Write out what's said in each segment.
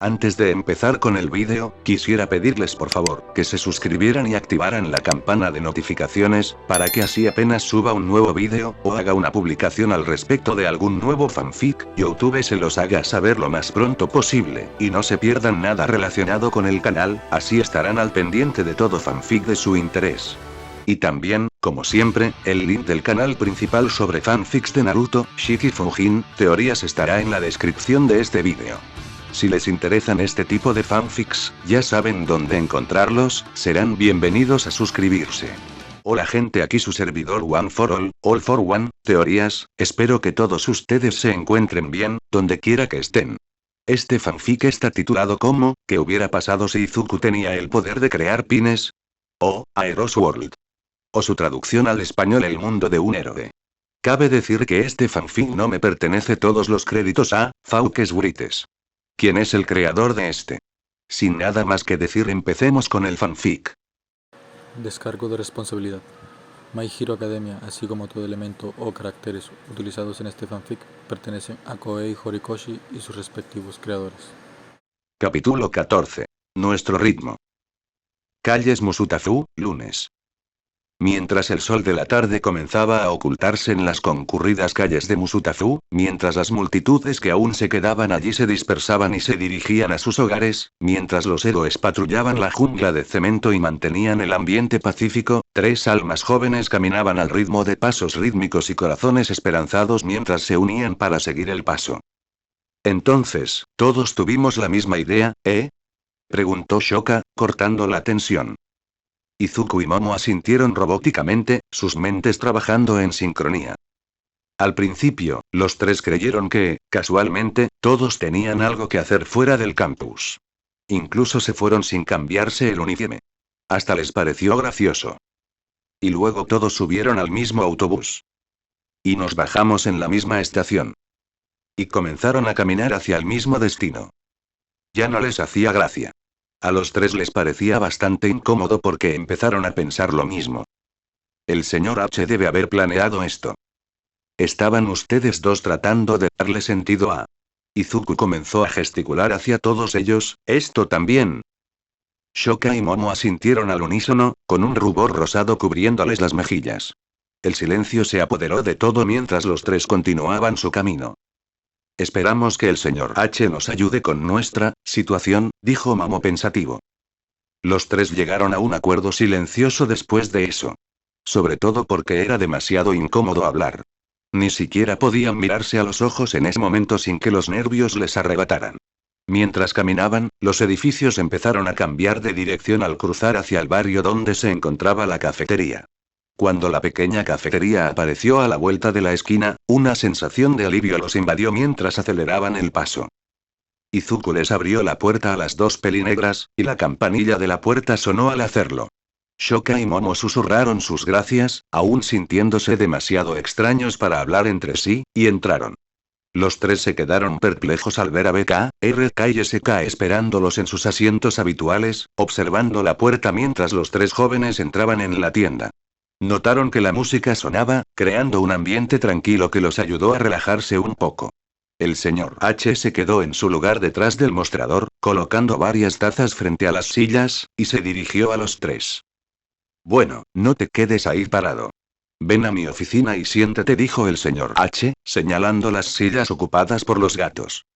Antes de empezar con el vídeo, quisiera pedirles por favor, que se suscribieran y activaran la campana de notificaciones, para que así apenas suba un nuevo vídeo, o haga una publicación al respecto de algún nuevo fanfic, YouTube se los haga saber lo más pronto posible, y no se pierdan nada relacionado con el canal, así estarán al pendiente de todo fanfic de su interés. Y también, como siempre, el link del canal principal sobre fanfics de Naruto, Shiki Fujin, teorías estará en la descripción de este vídeo. Si les interesan este tipo de fanfics, ya saben dónde encontrarlos, serán bienvenidos a suscribirse. Hola gente, aquí su servidor One for All for One, teorías, espero que todos ustedes se encuentren bien, donde quiera que estén. Este fanfic está titulado como, ¿qué hubiera pasado si Izuku tenía el poder de crear pines? O, Aeros World. O su traducción al español, el mundo de un héroe. Cabe decir que este fanfic no me pertenece, todos los créditos a Fauques Brites. ¿Quién es el creador de este? Sin nada más que decir, empecemos con el fanfic. Descargo de responsabilidad. My Hero Academia, así como todo elemento o caracteres utilizados en este fanfic, pertenecen a Koei Horikoshi y sus respectivos creadores. Capítulo 14. Nuestro ritmo. Calles Musutafu, lunes. Mientras el sol de la tarde comenzaba a ocultarse en las concurridas calles de Musutafu, mientras las multitudes que aún se quedaban allí se dispersaban y se dirigían a sus hogares, mientras los héroes patrullaban la jungla de cemento y mantenían el ambiente pacífico, tres almas jóvenes caminaban al ritmo de pasos rítmicos y corazones esperanzados mientras se unían para seguir el paso. Entonces, ¿todos tuvimos la misma idea, preguntó Shoka, cortando la tensión. Izuku y Momo asintieron robóticamente, sus mentes trabajando en sincronía. Al principio, los tres creyeron que, casualmente, todos tenían algo que hacer fuera del campus. Incluso se fueron sin cambiarse el uniforme. Hasta les pareció gracioso. Y luego todos subieron al mismo autobús. Y nos bajamos en la misma estación. Y comenzaron a caminar hacia el mismo destino. Ya no les hacía gracia. A los tres les parecía bastante incómodo porque empezaron a pensar lo mismo. El señor H debe haber planeado esto. Estaban ustedes dos tratando de darle sentido a... Izuku comenzó a gesticular hacia todos ellos, ¿esto también? Shoka y Momo asintieron al unísono, con un rubor rosado cubriéndoles las mejillas. El silencio se apoderó de todo mientras los tres continuaban su camino. Esperamos que el señor H nos ayude con nuestra situación, dijo Momo pensativo. Los tres llegaron a un acuerdo silencioso después de eso. Sobre todo porque era demasiado incómodo hablar. Ni siquiera podían mirarse a los ojos en ese momento sin que los nervios les arrebataran. Mientras caminaban, los edificios empezaron a cambiar de dirección al cruzar hacia el barrio donde se encontraba la cafetería. Cuando la pequeña cafetería apareció a la vuelta de la esquina, una sensación de alivio los invadió mientras aceleraban el paso. Izuku les abrió la puerta a las dos pelinegras, y la campanilla de la puerta sonó al hacerlo. Shoka y Momo susurraron sus gracias, aún sintiéndose demasiado extraños para hablar entre sí, y entraron. Los tres se quedaron perplejos al ver a BK, RK y SK esperándolos en sus asientos habituales, observando la puerta mientras los tres jóvenes entraban en la tienda. Notaron que la música sonaba, creando un ambiente tranquilo que los ayudó a relajarse un poco. El señor H se quedó en su lugar detrás del mostrador, colocando varias tazas frente a las sillas, y se dirigió a los tres. Bueno, no te quedes ahí parado. Ven a mi oficina y siéntate, dijo el señor H, señalando las sillas ocupadas por los gatos.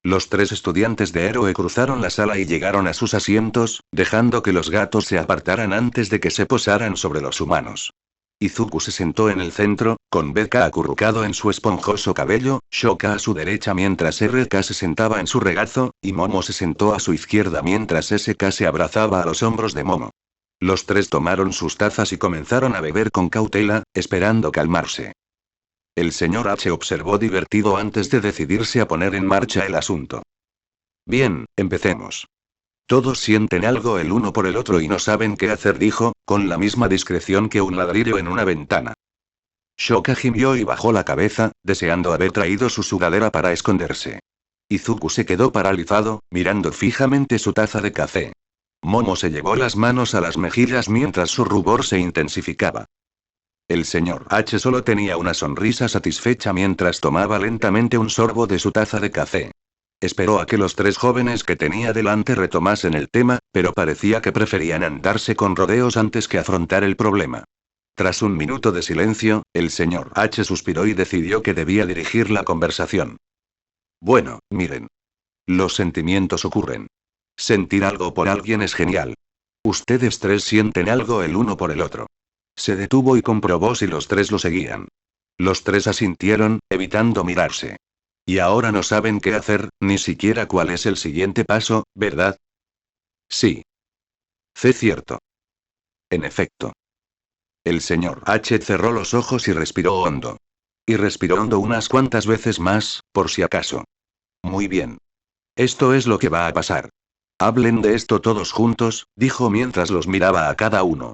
Los tres estudiantes de héroe cruzaron la sala y llegaron a sus asientos, dejando que los gatos se apartaran antes de que se posaran sobre los humanos. Izuku se sentó en el centro, con BK acurrucado en su esponjoso cabello, Shoka a su derecha mientras RK se sentaba en su regazo, y Momo se sentó a su izquierda mientras SK se abrazaba a los hombros de Momo. Los tres tomaron sus tazas y comenzaron a beber con cautela, esperando calmarse. El señor H observó divertido antes de decidirse a poner en marcha el asunto. Bien, empecemos. Todos sienten algo el uno por el otro y no saben qué hacer, dijo, con la misma discreción que un ladrillo en una ventana. Shoka gimió y bajó la cabeza, deseando haber traído su sudadera para esconderse. Izuku se quedó paralizado, mirando fijamente su taza de café. Momo se llevó las manos a las mejillas mientras su rubor se intensificaba. El señor H solo tenía una sonrisa satisfecha mientras tomaba lentamente un sorbo de su taza de café. Esperó a que los tres jóvenes que tenía delante retomasen el tema, pero parecía que preferían andarse con rodeos antes que afrontar el problema. Tras un minuto de silencio, el señor H suspiró y decidió que debía dirigir la conversación. Bueno, miren. Los sentimientos ocurren. Sentir algo por alguien es genial. Ustedes tres sienten algo el uno por el otro. Se detuvo y comprobó si los tres lo seguían. Los tres asintieron, evitando mirarse. Y ahora no saben qué hacer, ni siquiera cuál es el siguiente paso, ¿verdad? Sí. Cierto. En efecto. El señor H cerró los ojos y respiró hondo. Y respiró hondo unas cuantas veces más, por si acaso. Muy bien. Esto es lo que va a pasar. Hablen de esto todos juntos, dijo mientras los miraba a cada uno.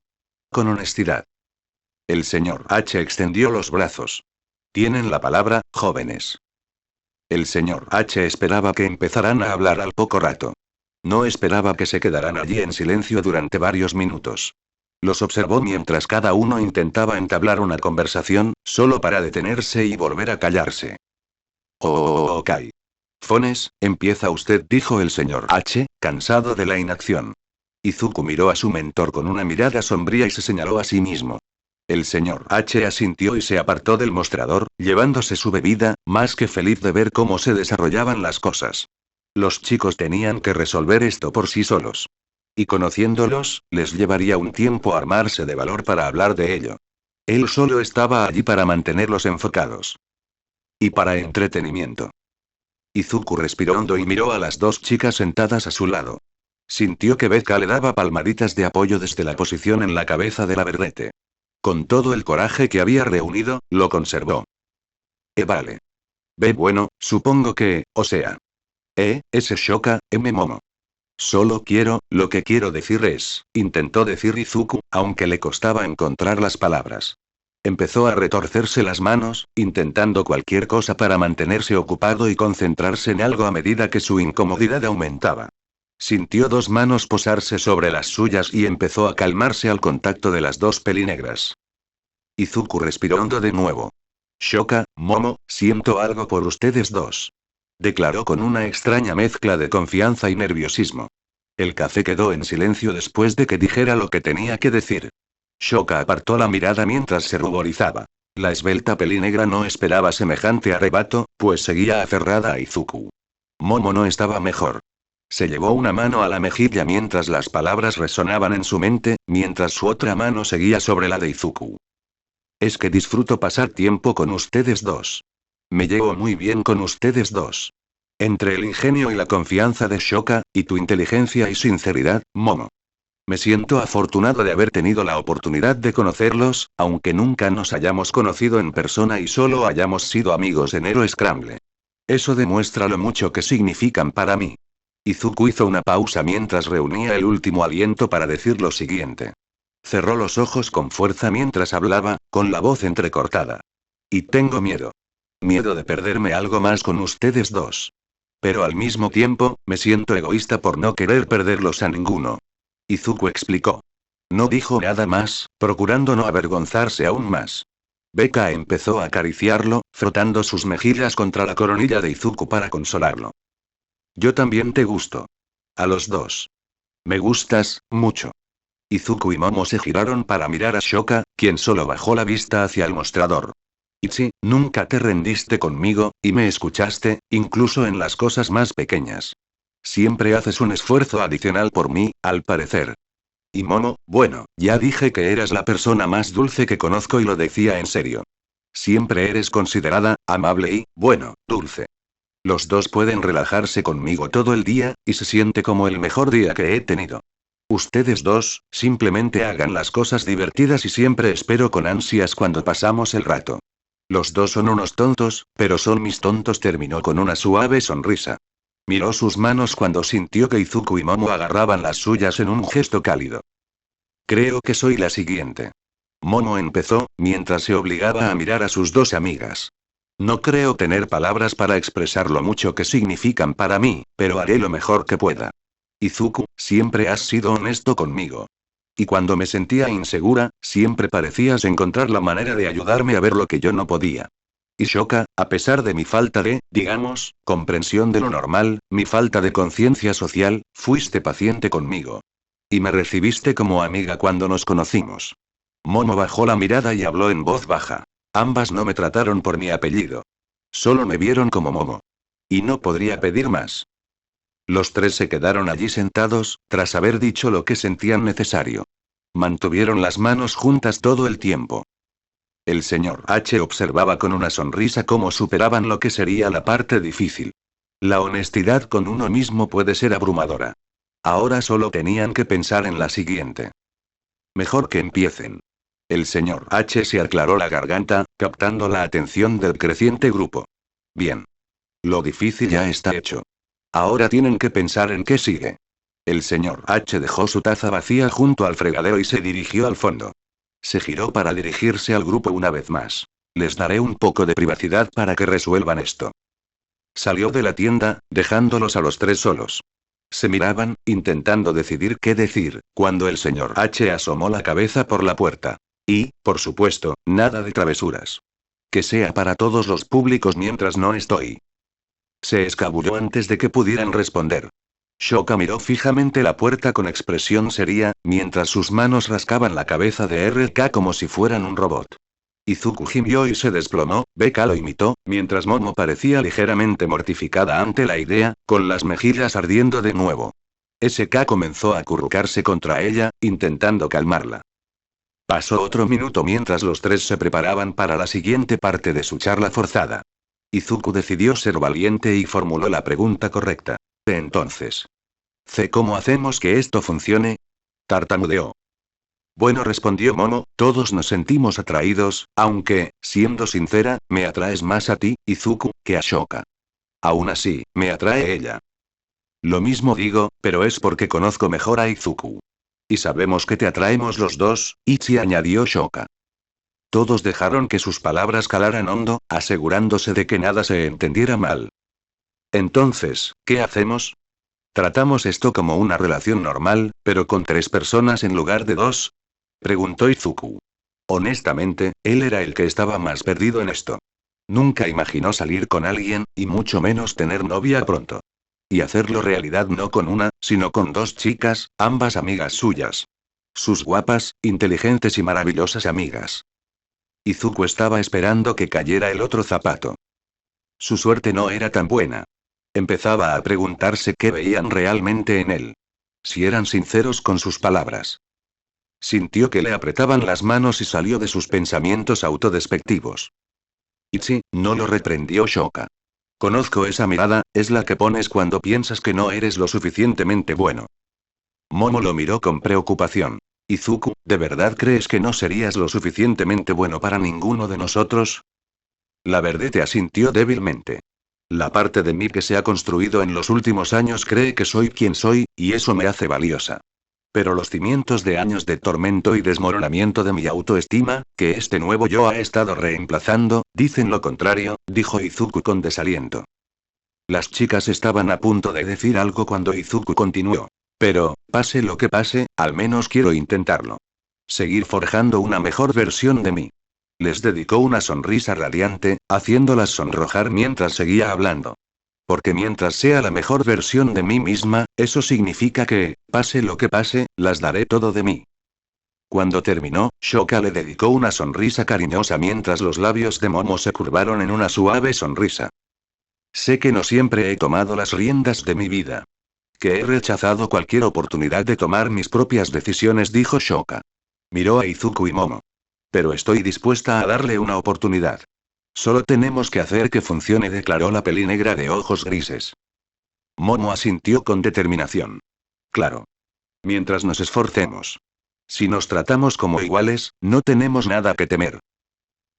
Con honestidad. El señor H extendió los brazos. Tienen la palabra, jóvenes. El señor H esperaba que empezaran a hablar al poco rato. No esperaba que se quedaran allí en silencio durante varios minutos. Los observó mientras cada uno intentaba entablar una conversación, solo para detenerse y volver a callarse. Ok. Fones, empieza usted, dijo el señor H, cansado de la inacción. Izuku miró a su mentor con una mirada sombría y se señaló a sí mismo. El señor H asintió y se apartó del mostrador, llevándose su bebida, más que feliz de ver cómo se desarrollaban las cosas. Los chicos tenían que resolver esto por sí solos. Y conociéndolos, les llevaría un tiempo armarse de valor para hablar de ello. Él solo estaba allí para mantenerlos enfocados. Y para entretenimiento. Izuku respiró hondo y miró a las dos chicas sentadas a su lado. Sintió que Becca le daba palmaditas de apoyo desde la posición en la cabeza de la verdete. Con todo el coraje que había reunido, lo conservó. Vale. Bueno, supongo que, o sea. Ese Shoka, Momo. Lo que quiero decir es, intentó decir Izuku, aunque le costaba encontrar las palabras. Empezó a retorcerse las manos, intentando cualquier cosa para mantenerse ocupado y concentrarse en algo a medida que su incomodidad aumentaba. Sintió dos manos posarse sobre las suyas y empezó a calmarse al contacto de las dos pelinegras. Izuku respiró hondo de nuevo. Shoka, Momo, siento algo por ustedes dos. Declaró con una extraña mezcla de confianza y nerviosismo. El café quedó en silencio después de que dijera lo que tenía que decir. Shoka apartó la mirada mientras se ruborizaba. La esbelta pelinegra no esperaba semejante arrebato, pues seguía aferrada a Izuku. Momo no estaba mejor. Se llevó una mano a la mejilla mientras las palabras resonaban en su mente, mientras su otra mano seguía sobre la de Izuku. Es que disfruto pasar tiempo con ustedes dos. Me llevo muy bien con ustedes dos. Entre el ingenio y la confianza de Shoka, y tu inteligencia y sinceridad, Momo. Me siento afortunado de haber tenido la oportunidad de conocerlos, aunque nunca nos hayamos conocido en persona y solo hayamos sido amigos en Hero Scramble. Eso demuestra lo mucho que significan para mí. Izuku hizo una pausa mientras reunía el último aliento para decir lo siguiente. Cerró los ojos con fuerza mientras hablaba, con la voz entrecortada. Y tengo miedo. Miedo de perderme algo más con ustedes dos. Pero al mismo tiempo, me siento egoísta por no querer perderlos a ninguno. Izuku explicó. No dijo nada más, procurando no avergonzarse aún más. Becca empezó a acariciarlo, frotando sus mejillas contra la coronilla de Izuku para consolarlo. Yo también te gusto. A los dos. Me gustas, mucho. Izuku y Momo se giraron para mirar a Shoka, quien solo bajó la vista hacia el mostrador. Ichi, nunca te rendiste conmigo, y me escuchaste, incluso en las cosas más pequeñas. Siempre haces un esfuerzo adicional por mí, al parecer. Y Momo, bueno, ya dije que eras la persona más dulce que conozco y lo decía en serio. Siempre eres considerada, amable y, bueno, dulce. Los dos pueden relajarse conmigo todo el día, y se siente como el mejor día que he tenido. Ustedes dos, simplemente hagan las cosas divertidas y siempre espero con ansias cuando pasamos el rato. Los dos son unos tontos, pero son mis tontos, terminó con una suave sonrisa. Miró sus manos cuando sintió que Izuku y Momo agarraban las suyas en un gesto cálido. Creo que soy la siguiente. Momo empezó, mientras se obligaba a mirar a sus dos amigas. No creo tener palabras para expresar lo mucho que significan para mí, pero haré lo mejor que pueda. Izuku, siempre has sido honesto conmigo. Y cuando me sentía insegura, siempre parecías encontrar la manera de ayudarme a ver lo que yo no podía. Y Shoka, a pesar de mi falta de, digamos, comprensión de lo normal, mi falta de conciencia social, fuiste paciente conmigo. Y me recibiste como amiga cuando nos conocimos. Momo bajó la mirada y habló en voz baja. Ambas no me trataron por mi apellido. Solo me vieron como Momo. Y no podría pedir más. Los tres se quedaron allí sentados, tras haber dicho lo que sentían necesario. Mantuvieron las manos juntas todo el tiempo. El señor H observaba con una sonrisa cómo superaban lo que sería la parte difícil. La honestidad con uno mismo puede ser abrumadora. Ahora solo tenían que pensar en la siguiente. Mejor que empiecen. El señor H se aclaró la garganta, captando la atención del creciente grupo. Bien. Lo difícil ya está hecho. Ahora tienen que pensar en qué sigue. El señor H dejó su taza vacía junto al fregadero y se dirigió al fondo. Se giró para dirigirse al grupo una vez más. Les daré un poco de privacidad para que resuelvan esto. Salió de la tienda, dejándolos a los tres solos. Se miraban, intentando decidir qué decir, cuando el señor H asomó la cabeza por la puerta. Y, por supuesto, nada de travesuras. Que sea para todos los públicos mientras no estoy. Se escabulló antes de que pudieran responder. Shoka miró fijamente la puerta con expresión seria, mientras sus manos rascaban la cabeza de RK como si fueran un robot. Izuku gimió y se desplomó, Beka lo imitó, mientras Momo parecía ligeramente mortificada ante la idea, con las mejillas ardiendo de nuevo. SK comenzó a acurrucarse contra ella, intentando calmarla. Pasó otro minuto mientras los tres se preparaban para la siguiente parte de su charla forzada. Izuku decidió ser valiente y formuló la pregunta correcta. Entonces. ¿Cómo hacemos que esto funcione? Tartamudeó. Bueno, respondió Momo, todos nos sentimos atraídos, aunque, siendo sincera, me atraes más a ti, Izuku, que a Shoka. Aún así, me atrae ella. Lo mismo digo, pero es porque conozco mejor a Izuku. Y sabemos que te atraemos los dos, Ichi añadió Shoka. Todos dejaron que sus palabras calaran hondo, asegurándose de que nada se entendiera mal. Entonces, ¿qué hacemos? ¿Tratamos esto como una relación normal, pero con 3 personas en lugar de 2? Preguntó Izuku. Honestamente, él era el que estaba más perdido en esto. Nunca imaginó salir con alguien, y mucho menos tener novia pronto. Y hacerlo realidad no con una, sino con 2 chicas, ambas amigas suyas. Sus guapas, inteligentes y maravillosas amigas. Izuku estaba esperando que cayera el otro zapato. Su suerte no era tan buena. Empezaba a preguntarse qué veían realmente en él. Si eran sinceros con sus palabras. Sintió que le apretaban las manos y salió de sus pensamientos autodespectivos. Ichi, no lo reprendió Shoka. Conozco esa mirada, es la que pones cuando piensas que no eres lo suficientemente bueno. Momo lo miró con preocupación. Izuku, ¿de verdad crees que no serías lo suficientemente bueno para ninguno de nosotros? La verdad te asintió débilmente. La parte de mí que se ha construido en los últimos años cree que soy quien soy, y eso me hace valiosa. Pero los cimientos de años de tormento y desmoronamiento de mi autoestima, que este nuevo yo ha estado reemplazando, dicen lo contrario, dijo Izuku con desaliento. Las chicas estaban a punto de decir algo cuando Izuku continuó. Pero, pase lo que pase, al menos quiero intentarlo. Seguir forjando una mejor versión de mí. Les dedicó una sonrisa radiante, haciéndolas sonrojar mientras seguía hablando. Porque mientras sea la mejor versión de mí misma, eso significa que, pase lo que pase, las daré todo de mí. Cuando terminó, Shoka le dedicó una sonrisa cariñosa mientras los labios de Momo se curvaron en una suave sonrisa. Sé que no siempre he tomado las riendas de mi vida. Que he rechazado cualquier oportunidad de tomar mis propias decisiones, dijo Shoka. Miró a Izuku y Momo. Pero estoy dispuesta a darle una oportunidad. Solo tenemos que hacer que funcione, declaró la pelinegra de ojos grises. Momo asintió con determinación. Claro. Mientras nos esforcemos. Si nos tratamos como iguales, no tenemos nada que temer.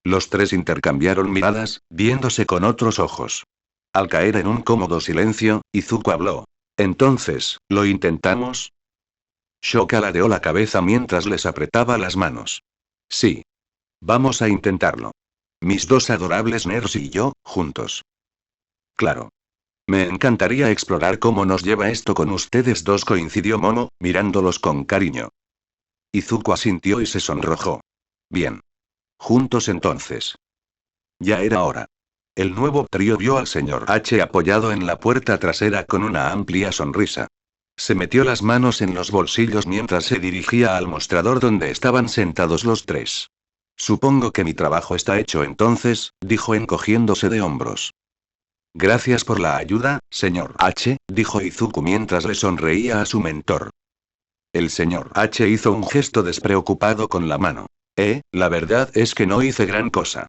Los tres intercambiaron miradas, viéndose con otros ojos. Al caer en un cómodo silencio, Izuku habló. Entonces, ¿lo intentamos? Shoka ladeó la cabeza mientras les apretaba las manos. Sí. Vamos a intentarlo. Mis 2 adorables nerds y yo, juntos. Claro. Me encantaría explorar cómo nos lleva esto con ustedes dos, coincidió Momo, mirándolos con cariño. Izuku asintió y se sonrojó. Bien. Juntos entonces. Ya era hora. El nuevo trío vio al señor H apoyado en la puerta trasera con una amplia sonrisa. Se metió las manos en los bolsillos mientras se dirigía al mostrador donde estaban sentados los tres. Supongo que mi trabajo está hecho entonces, dijo encogiéndose de hombros. Gracias por la ayuda, señor H, dijo Izuku mientras le sonreía a su mentor. El señor H hizo un gesto despreocupado con la mano. La verdad es que no hice gran cosa.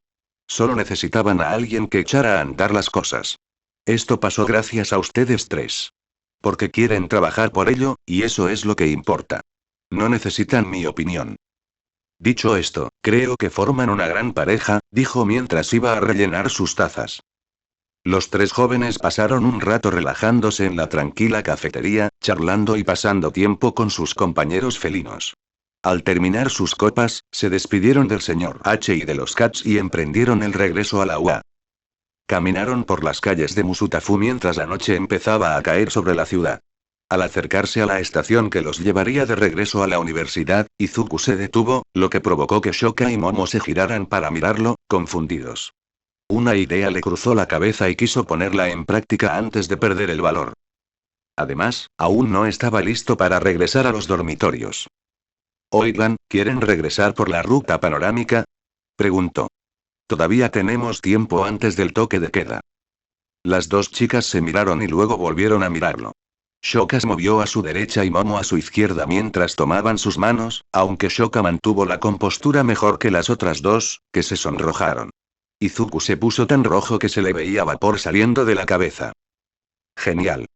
Solo necesitaban a alguien que echara a andar las cosas. Esto pasó gracias a ustedes tres. Porque quieren trabajar por ello, y eso es lo que importa. No necesitan mi opinión. Dicho esto, creo que forman una gran pareja, dijo mientras iba a rellenar sus tazas. Los tres jóvenes pasaron un rato relajándose en la tranquila cafetería, charlando y pasando tiempo con sus compañeros felinos. Al terminar sus copas, se despidieron del señor H y de los Cats y emprendieron el regreso a la UA. Caminaron por las calles de Musutafu mientras la noche empezaba a caer sobre la ciudad. Al acercarse a la estación que los llevaría de regreso a la universidad, Izuku se detuvo, lo que provocó que Shoka y Momo se giraran para mirarlo, confundidos. Una idea le cruzó la cabeza y quiso ponerla en práctica antes de perder el valor. Además, aún no estaba listo para regresar a los dormitorios. Oigan, ¿quieren regresar por la ruta panorámica? Preguntó. Todavía tenemos tiempo antes del toque de queda. Las dos chicas se miraron y luego volvieron a mirarlo. Shoka se movió a su derecha y Momo a su izquierda mientras tomaban sus manos, aunque Shoka mantuvo la compostura mejor que las otras dos, que se sonrojaron. Izuku se puso tan rojo que se le veía vapor saliendo de la cabeza. Genial.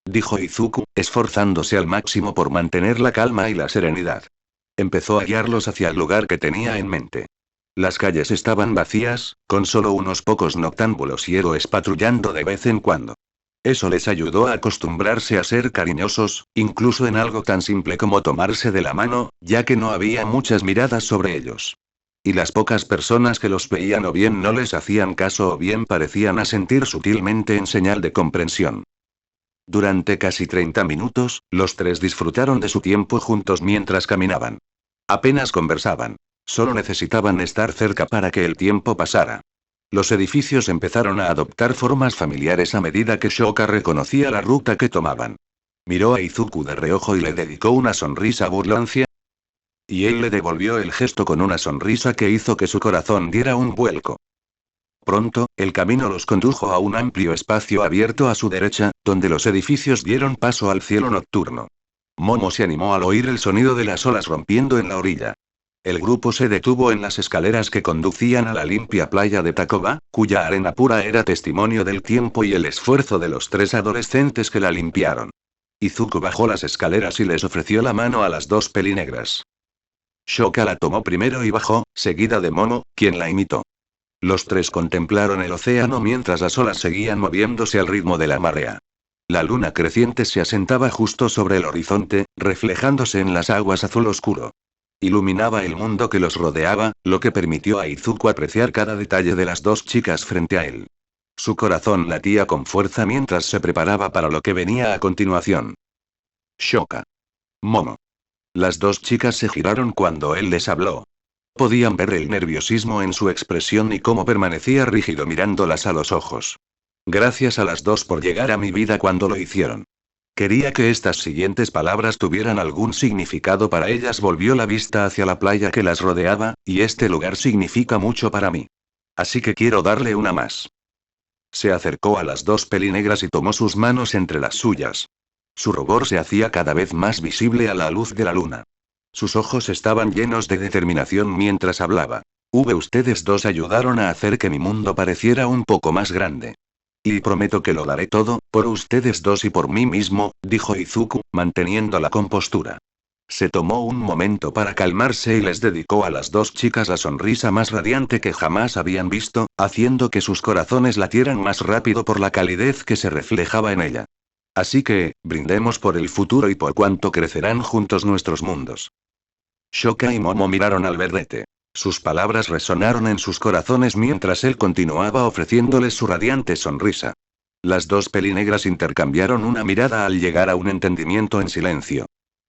Dijo Izuku, esforzándose al máximo por mantener la calma y la serenidad. Empezó a guiarlos hacia el lugar que tenía en mente. Las calles estaban vacías, con solo unos pocos noctámbulos y héroes patrullando de vez en cuando. Eso les ayudó a acostumbrarse a ser cariñosos, incluso en algo tan simple como tomarse de la mano, ya que no había muchas miradas sobre ellos. Y las pocas personas que los veían o bien no les hacían caso o bien parecían asentir sutilmente en señal de comprensión. Durante casi 30 minutos, los tres disfrutaron de su tiempo juntos mientras caminaban. Apenas conversaban. Solo necesitaban estar cerca para que el tiempo pasara. Los edificios empezaron a adoptar formas familiares a medida que Shoka reconocía la ruta que tomaban. Miró a Izuku de reojo y le dedicó una sonrisa burlancia. Y él le devolvió el gesto con una sonrisa que hizo que su corazón diera un vuelco. Pronto, el camino los condujo a un amplio espacio abierto a su derecha, donde los edificios dieron paso al cielo nocturno. Momo se animó al oír el sonido de las olas rompiendo en la orilla. El grupo se detuvo en las escaleras que conducían a la limpia playa de Takoba, cuya arena pura era testimonio del tiempo y el esfuerzo de los tres adolescentes que la limpiaron. Izuku bajó las escaleras y les ofreció la mano a las dos pelinegras. Shoka la tomó primero y bajó, seguida de Momo, quien la imitó. Los tres contemplaron el océano mientras las olas seguían moviéndose al ritmo de la marea. La luna creciente se asentaba justo sobre el horizonte, reflejándose en las aguas azul oscuro. Iluminaba el mundo que los rodeaba, lo que permitió a Izuku apreciar cada detalle de las dos chicas frente a él. Su corazón latía con fuerza mientras se preparaba para lo que venía a continuación. Shoka. Momo. Las dos chicas se giraron cuando él les habló. Podían ver el nerviosismo en su expresión y cómo permanecía rígido mirándolas a los ojos. Gracias a las dos por llegar a mi vida cuando lo hicieron. Quería que estas siguientes palabras tuvieran algún significado para ellas. Volvió la vista hacia la playa que las rodeaba, y este lugar significa mucho para mí. Así que quiero darle una más. Se acercó a las dos pelinegras y tomó sus manos entre las suyas. Su rubor se hacía cada vez más visible a la luz de la luna. Sus ojos estaban llenos de determinación mientras hablaba. Ustedes dos ayudaron a hacer que mi mundo pareciera un poco más grande. Y prometo que lo daré todo, por ustedes dos y por mí mismo, dijo Izuku, manteniendo la compostura. Se tomó un momento para calmarse y les dedicó a las dos chicas la sonrisa más radiante que jamás habían visto, haciendo que sus corazones latieran más rápido por la calidez que se reflejaba en ella. Así que, brindemos por el futuro y por cuánto crecerán juntos nuestros mundos. Shoka y Momo miraron al verdete. Sus palabras resonaron en sus corazones mientras él continuaba ofreciéndoles su radiante sonrisa. Las dos pelinegras intercambiaron una mirada al llegar a un entendimiento en silencio.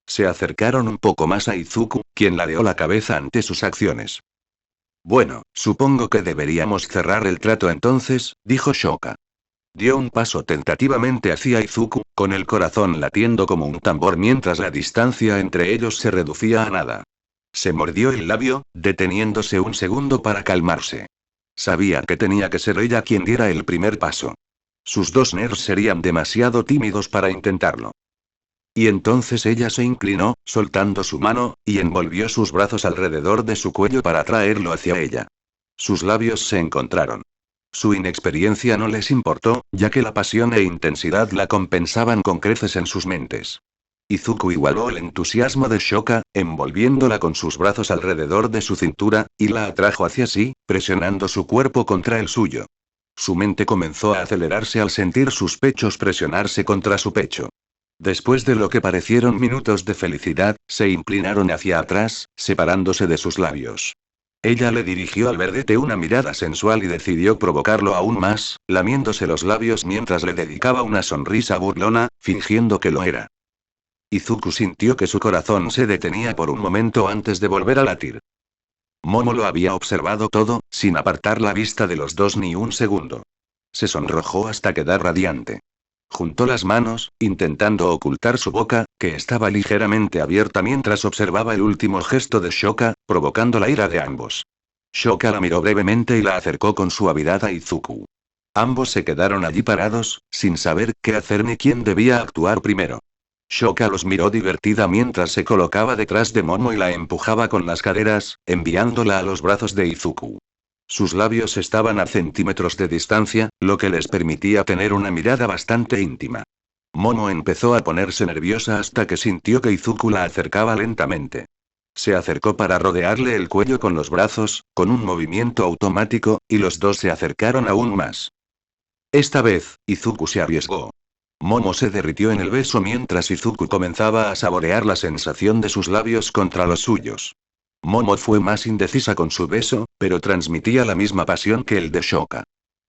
Se acercaron un poco más a Izuku, quien ladeó la cabeza ante sus acciones. Bueno, supongo que deberíamos cerrar el trato entonces, dijo Shoka. Dio un paso tentativamente hacia Izuku, con el corazón latiendo como un tambor mientras la distancia entre ellos se reducía a nada. Se mordió el labio, deteniéndose un segundo para calmarse. Sabía que tenía que ser ella quien diera el primer paso. Sus dos nerds serían demasiado tímidos para intentarlo. Y entonces ella se inclinó, soltando su mano, y envolvió sus brazos alrededor de su cuello para atraerlo hacia ella. Sus labios se encontraron. Su inexperiencia no les importó, ya que la pasión e intensidad la compensaban con creces en sus mentes. Izuku igualó el entusiasmo de Shoka, envolviéndola con sus brazos alrededor de su cintura, y la atrajo hacia sí, presionando su cuerpo contra el suyo. Su mente comenzó a acelerarse al sentir sus pechos presionarse contra su pecho. Después de lo que parecieron minutos de felicidad, se inclinaron hacia atrás, separándose de sus labios. Ella le dirigió al verdete una mirada sensual y decidió provocarlo aún más, lamiéndose los labios mientras le dedicaba una sonrisa burlona, fingiendo que lo era. Izuku sintió que su corazón se detenía por un momento antes de volver a latir. Momo lo había observado todo, sin apartar la vista de los dos ni un segundo. Se sonrojó hasta quedar radiante. Juntó las manos, intentando ocultar su boca, que estaba ligeramente abierta mientras observaba el último gesto de Shoka, provocando la ira de ambos. Shoka la miró brevemente y la acercó con suavidad a Izuku. Ambos se quedaron allí parados, sin saber qué hacer ni quién debía actuar primero. Shoka los miró divertida mientras se colocaba detrás de Momo y la empujaba con las caderas, enviándola a los brazos de Izuku. Sus labios estaban a centímetros de distancia, lo que les permitía tener una mirada bastante íntima. Momo empezó a ponerse nerviosa hasta que sintió que Izuku la acercaba lentamente. Se acercó para rodearle el cuello con los brazos, con un movimiento automático, y los dos se acercaron aún más. Esta vez, Izuku se arriesgó. Momo se derritió en el beso mientras Izuku comenzaba a saborear la sensación de sus labios contra los suyos. Momo fue más indecisa con su beso, pero transmitía la misma pasión que el de Shoka.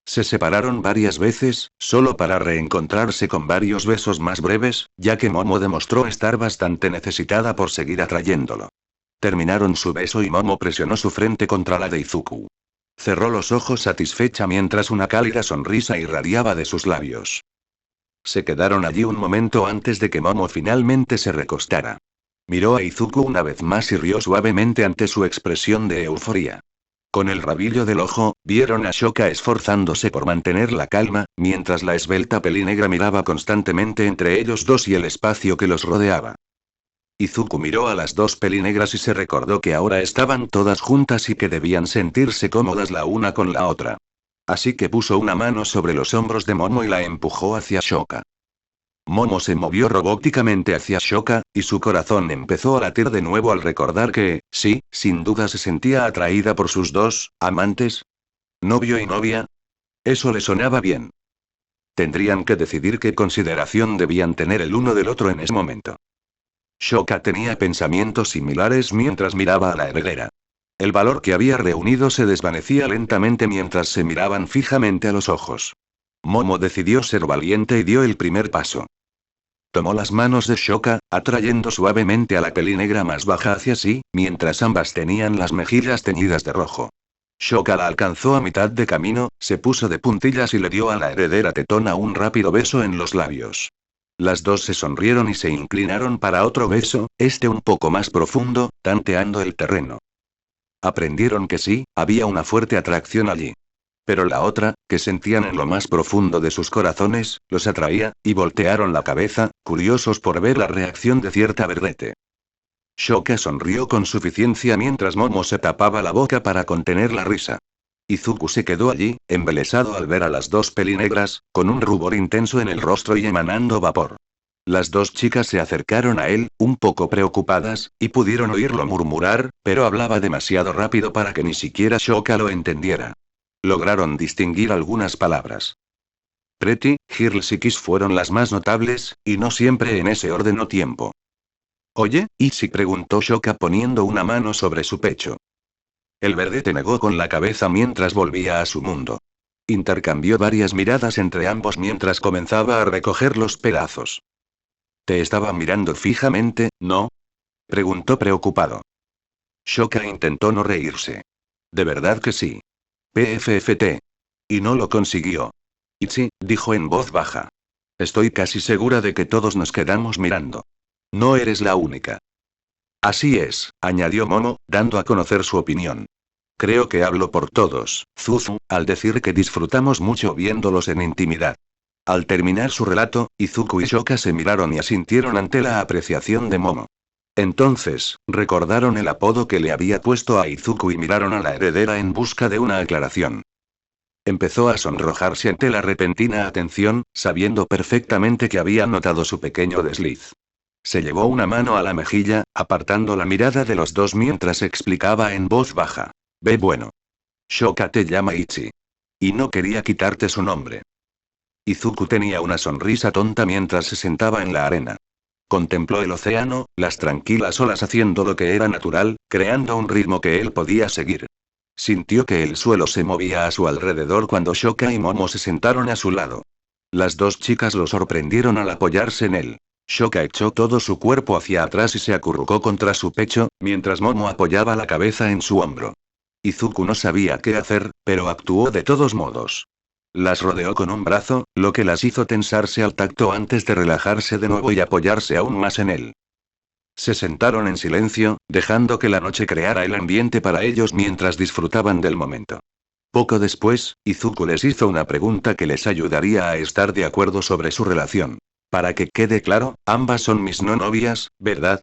Se separaron varias veces, solo para reencontrarse con varios besos más breves, ya que Momo demostró estar bastante necesitada por seguir atrayéndolo. Terminaron su beso y Momo presionó su frente contra la de Izuku. Cerró los ojos satisfecha mientras una cálida sonrisa irradiaba de sus labios. Se quedaron allí un momento antes de que Momo finalmente se recostara. Miró a Izuku una vez más y rió suavemente ante su expresión de euforia. Con el rabillo del ojo, vieron a Shoka esforzándose por mantener la calma, mientras la esbelta pelinegra miraba constantemente entre ellos dos y el espacio que los rodeaba. Izuku miró a las dos pelinegras y se recordó que ahora estaban todas juntas y que debían sentirse cómodas la una con la otra. Así que puso una mano sobre los hombros de Momo y la empujó hacia Shoka. Momo se movió robóticamente hacia Shoka, y su corazón empezó a latir de nuevo al recordar que, sí, sin duda se sentía atraída por sus dos amantes. ¿Novio y novia? Eso le sonaba bien. Tendrían que decidir qué consideración debían tener el uno del otro en ese momento. Shoka tenía pensamientos similares mientras miraba a la heredera. El valor que había reunido se desvanecía lentamente mientras se miraban fijamente a los ojos. Momo decidió ser valiente y dio el primer paso. Tomó las manos de Shoka, atrayendo suavemente a la pelinegra más baja hacia sí, mientras ambas tenían las mejillas teñidas de rojo. Shoka la alcanzó a mitad de camino, se puso de puntillas y le dio a la heredera tetona un rápido beso en los labios. Las dos se sonrieron y se inclinaron para otro beso, este un poco más profundo, tanteando el terreno. Aprendieron que sí, había una fuerte atracción allí. Pero la otra, que sentían en lo más profundo de sus corazones, los atraía, y voltearon la cabeza, curiosos por ver la reacción de cierta verdete. Shoka sonrió con suficiencia mientras Momo se tapaba la boca para contener la risa. Izuku se quedó allí, embelesado al ver a las dos pelinegras, con un rubor intenso en el rostro y emanando vapor. Las dos chicas se acercaron a él, un poco preocupadas, y pudieron oírlo murmurar, pero hablaba demasiado rápido para que ni siquiera Shoka lo entendiera. Lograron distinguir algunas palabras. Pretty, Girls y Kiss fueron las más notables, y no siempre en ese orden o tiempo. ¿Oye, Izzy?, preguntó Shoka poniendo una mano sobre su pecho. El verdete negó con la cabeza mientras volvía a su mundo. Intercambió varias miradas entre ambos mientras comenzaba a recoger los pedazos. ¿Te estaba mirando fijamente, no?, preguntó preocupado. Shoka intentó no reírse. De verdad que sí. PFFT. Y no lo consiguió. Ichi, dijo en voz baja. Estoy casi segura de que todos nos quedamos mirando. No eres la única. Así es, añadió Momo, dando a conocer su opinión. Creo que hablo por todos, Zuzu, al decir que disfrutamos mucho viéndolos en intimidad. Al terminar su relato, Izuku y Shoka se miraron y asintieron ante la apreciación de Momo. Entonces, recordaron el apodo que le había puesto a Izuku y miraron a la heredera en busca de una aclaración. Empezó a sonrojarse ante la repentina atención, sabiendo perfectamente que había notado su pequeño desliz. Se llevó una mano a la mejilla, apartando la mirada de los dos mientras explicaba en voz baja. Ve bueno. Shoka te llama Ichi. Y no quería quitarte su nombre. Izuku tenía una sonrisa tonta mientras se sentaba en la arena. Contempló el océano, las tranquilas olas haciendo lo que era natural, creando un ritmo que él podía seguir. Sintió que el suelo se movía a su alrededor cuando Shoka y Momo se sentaron a su lado. Las dos chicas lo sorprendieron al apoyarse en él. Shoka echó todo su cuerpo hacia atrás y se acurrucó contra su pecho, mientras Momo apoyaba la cabeza en su hombro. Izuku no sabía qué hacer, pero actuó de todos modos. Las rodeó con un brazo, lo que las hizo tensarse al tacto antes de relajarse de nuevo y apoyarse aún más en él. Se sentaron en silencio, dejando que la noche creara el ambiente para ellos mientras disfrutaban del momento. Poco después, Izuku les hizo una pregunta que les ayudaría a estar de acuerdo sobre su relación. Para que quede claro, ambas son mis no novias, ¿verdad?